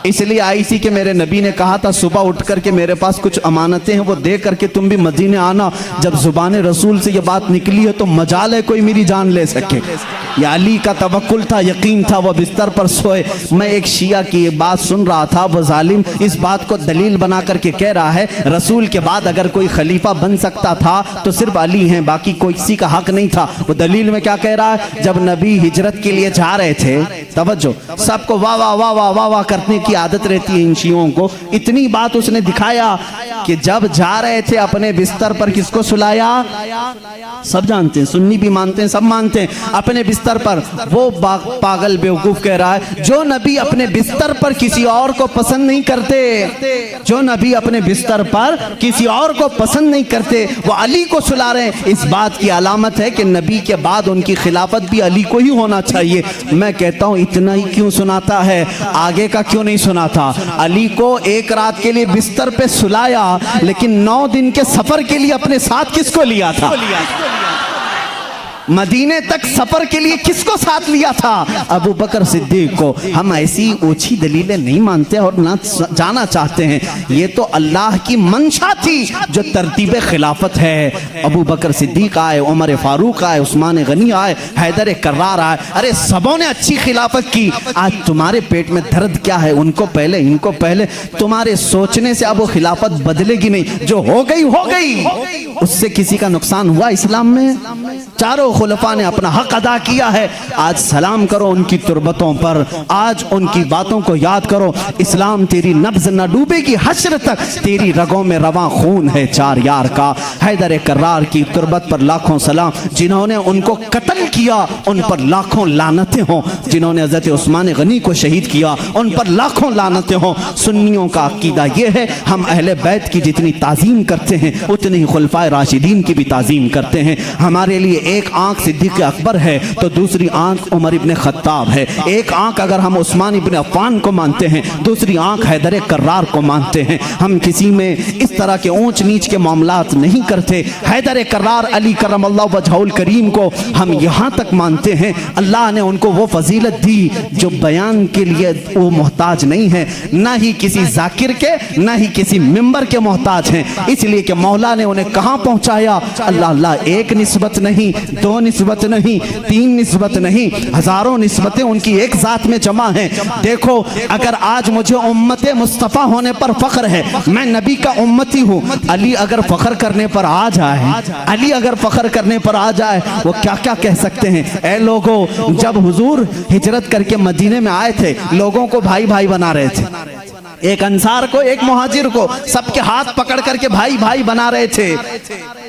इसलिए आई थी कि मेरे नबी ने कहा था सुबह उठ करके मेरे पास कुछ अमानतें हैं वो दे करके तुम भी मदीने आना। जब जुबान रसूल से ये बात निकली है तो मजाल है कोई मेरी जान ले सके। या अली का तवक्कुल था, यकीन था, वो बिस्तर पर सोए। मैं एक शिया की ये बात सुन रहा था, वो जालिम इस बात को दलील बना करके कह रहा है रसूल के बाद अगर कोई खलीफा बन सकता था तो सिर्फ अली हैं, बाकी कोई किसी का हक नहीं था। वो दलील में क्या कह रहा है? जब नबी हिजरत के लिए जा रहे थे, तवज्जो, सबको वाह वाह वाह वाह वाह वाह करने की आदत रहती है इन शियों को। इतनी बात उसने दिखाया कि जब जा रहे थे अपने बिस्तर पर किसको सुलाया? सब जानते हैं, सुन्नी भी मानते हैं, सब मानते हैं, अपने बिस्तर पर। वो पागल बेवकूफ कह रहा है जो नबी अपने बिस्तर पर किसी और को पसंद नहीं करते, जो नबी अपने बिस्तर पर किसी और को पसंद नहीं करते, वो अली को सुला रहे हैं। इस बात की अलामत है कि नबी के बाद उनकी खिलाफत भी अली को ही होना चाहिए। मैं कहता हूं इतना ही क्यों सुनाता है, आगे का क्यों नहीं सुनाता? अली को एक रात के लिए बिस्तर पे सुलाया लेकिन 9 दिन के सफर के लिए अपने साथ किसको लिया था? मदीने तक सफर के लिए किसको साथ लिया था? अबू बकर सिद्दीक को। हम ऐसी ऊंची दलीलें नहीं मानते और ना जाना चाहते हैं। ये तो अल्लाह की मंशा थी जो तरतीब खिलाफत है। अबू बकर सिद्दीक आए, उमर फारूक आए, उस्मान गनी आए, हैदर कर्रार आए, अरे सबों ने अच्छी खिलाफत की। आज तुम्हारे पेट में दर्द क्या है? उनको पहले, इनको पहले। तुम्हारे सोचने से अब वो खिलाफत बदलेगी नहीं, जो हो गई हो गई। उससे किसी का नुकसान हुआ इस्लाम में? चारों खुलफा ने अपना हक अदा किया है। आज सलाम करो उनकी तुरबतों पर, आज उनकी बातों को याद करो। इस्लाम तेरी नब्ज न डूबेगी, हश्र तक तेरी रगों में रवां खून है चार यार का। हैदर कर्रार की तुरबत पर लाखों सलाम। जिन्होंने उनको कत्ल किया उन पर लाखों लानतें हों, जिन्होंने हजरत उस्मान गनी को शहीद किया उन पर लाखों लानतें हों। सुन्नियों का अकीदा यह है, हम अहले बैत की जितनी ताजीम करते हैं उतनी ही खुलफाए राशिदीन की भी ताजीम करते हैं। हमारे लिए एक आंख सिद्दीक अकबर है तो दूसरी आंख उमर इब्ने खत्ताब है। एक आंख अगर हम उस्मान इब्ने अफ़्फ़ान को मानते हैं, दूसरी आंख हैदर कर्रार को मानते हैं। हम किसी में इस तरह के ऊंच नीच के मामलात नहीं करते। हैदर कर्रार अली करमल्लाहु वजहुल करीम को हम यहाँ तक मानते हैं, अल्लाह ने उनको वो फजीलत दी जो बयान के लिए वो मोहताज नहीं है, ना ही किसी जाकिर के, ना ही किसी मिंबर के मोहताज हैं। इसलिए कि मौला ने उन्हें कहाँ पहुँचाया? अल्लाह अल्लाह, एक निस्बत नहीं, 2 निस्बत नहीं, 3 निस्बत नहीं, हजारों निस्बतें उनकी एक जात में जमा हैं। देखो, अगर आज मुझे उम्मत मुस्तफ़ा होने पर फख्र है, मैं नबी का उम्मती हूँ, अली अगर फख्र करने पर आ जाए, अली अगर फख्र करने पर आ जाए, वो क्या क्या कह सकते हैं? ऐ लोगों, जब हुजूर हिजरत करके मदीने में आए थे, लोगों को भाई भाई बना रहे थे। एक अंसार को, एक मुहाजिर को, सबके हाथ पकड़ करके भाई भाई बना रहे थे।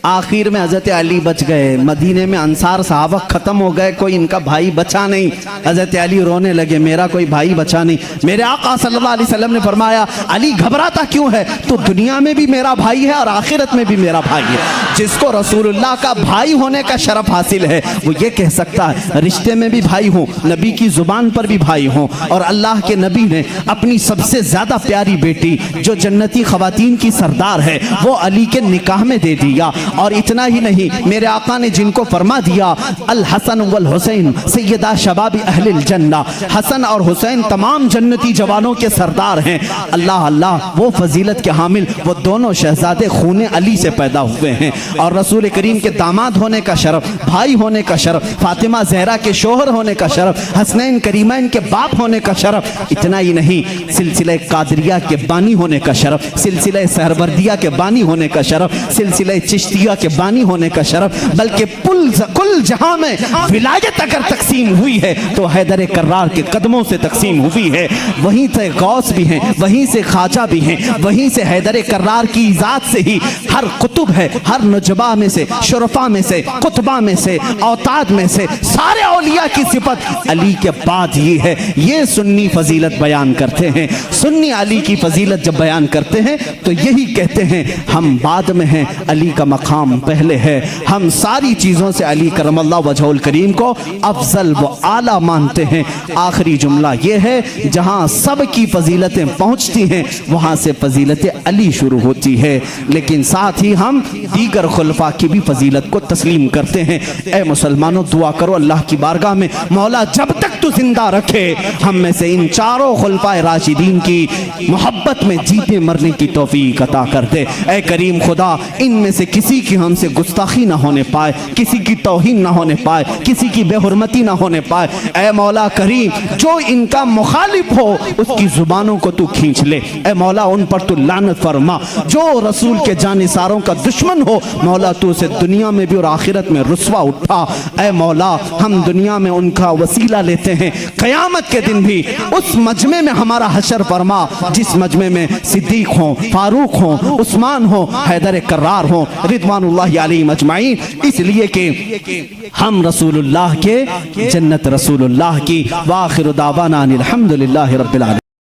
आखिर में हजरत अली बच गए। मदीने में अंसार सहाबा खत्म हो गए, कोई इनका भाई बचा नहीं। हजरत अली रोने लगे, मेरा कोई भाई बचा नहीं। मेरे आका सल्लल्लाहु अलैहि वसल्लम ने फरमाया, अली घबराता क्यों है? तो दुनिया में भी मेरा भाई है और आखिरत में भी मेरा भाई है। जिसको रसूलुल्लाह का भाई होने का शरफ हासिल है वो ये कह सकता है रिश्ते में भी भाई हूँ, नबी की जुबान पर भी भाई हूँ। और अल्लाह के नबी ने अपनी सबसे ज्यादा प्यारी बेटी जो जन्नती खवातीन की सरदार है वो अली के निकाह में दे दिया। और इतना ही नहीं, मेरे आका ने जिनको फरमा दिया अल हसन वल हुसैन सैयदा शबाबी अहलिल जन्ना, हसन और हुसैन तमाम जन्नती जवानों के सरदार हैं। अल्लाह अल्लाह, वो फजीलत के हामिल वो दोनों शहजादे खूने अली से पैदा हुए हैं। और रसूल करीम के दामाद होने का शरफ, भाई होने का शरफ, फातिमा जहरा के शोहर होने का शरफ, हसनैन करीमैन के बाप होने का शरफ। इतना ही नहीं, सिलसिले कादरिया के बानी होने का शरफ, सिलसिले सहरवर्दिया के बानी होने का शरफ, सिलसिले चिश्तिया के बानी होने का शरफ, बल्कि कुल जहां में विलायत अगर तकसीम हुई है तो हैदर कर्रार के कदमों से तकसीम हुई है। वहीं से गौस भी हैं, वहीं से ख्वाजा भी हैं, वहीं से हैदर कर्रार की ज़ात से ही हर कुतुब है, हर नुजबा में से, शुरफा में से, कुतबा में से, औताद में से सारे औलिया की सिफत अली के बाद ये है। ये सुन्नी फजीलत बयान करते हैं। सुन्नी अली की फजीलत जब बयान करते हैं तो यही कहते हैं हम बाद में हैं, अली का मकाम पहले है। हम सारी चीज़ों से अली करमल्लाहु वजहुल करीम को अफजल व आला मानते हैं। आखिरी जुमला ये है, जहाँ सब की फजीलतें पहुँचती हैं वहाँ से फजीलत अली शुरू होती है। लेकिन साथ ही हम दीगर खुलफा की भी फजीलत को तस्लीम करते हैं। ए मुसलमानों, दुआ करो अल्लाह की बारगाह में, मौला जब तक तू जिंदा रखे हम में से इन चारों खुलफाए राशिदीन की मोहब्बत में जीते मरने की तौफीक अता कर दे। ए करीम खुदा, इनमें से किसी की हमसे गुस्ताखी ना होने पाए, किसी की तौहीन ना होने पाए, किसी की बेहुरमती ना होने पाए। ए मौला करीम, जो इनका मुखालिफ हो उसकी जुबानों को तू खींच ले। ए मौला, उन पर तू लानत फरमा। जो रसूल के जानिसारों का दुश्मन हो मौला, तू उसे दुनिया में भी और आखिरत में रुस्वा उठा। ए मौला, हम दुनिया में उनका वसीला लेते हैं, क़यामत के दिन भी उस मजमे में हमारा हशर फरमा जिस मजमे में सिद्दीक हो, फारूक हो, उस्मान हो, हैदर कर्रार हो, रिदवानुल्लाहि अलैहिम अजमाइन। इसलिए कि हम रसूलुल्लाह के, जन्नत रसूलुल्लाह की। वाखिर दावाना अनिल हम्दुलिल्लाहि रब्बिल आलमीन।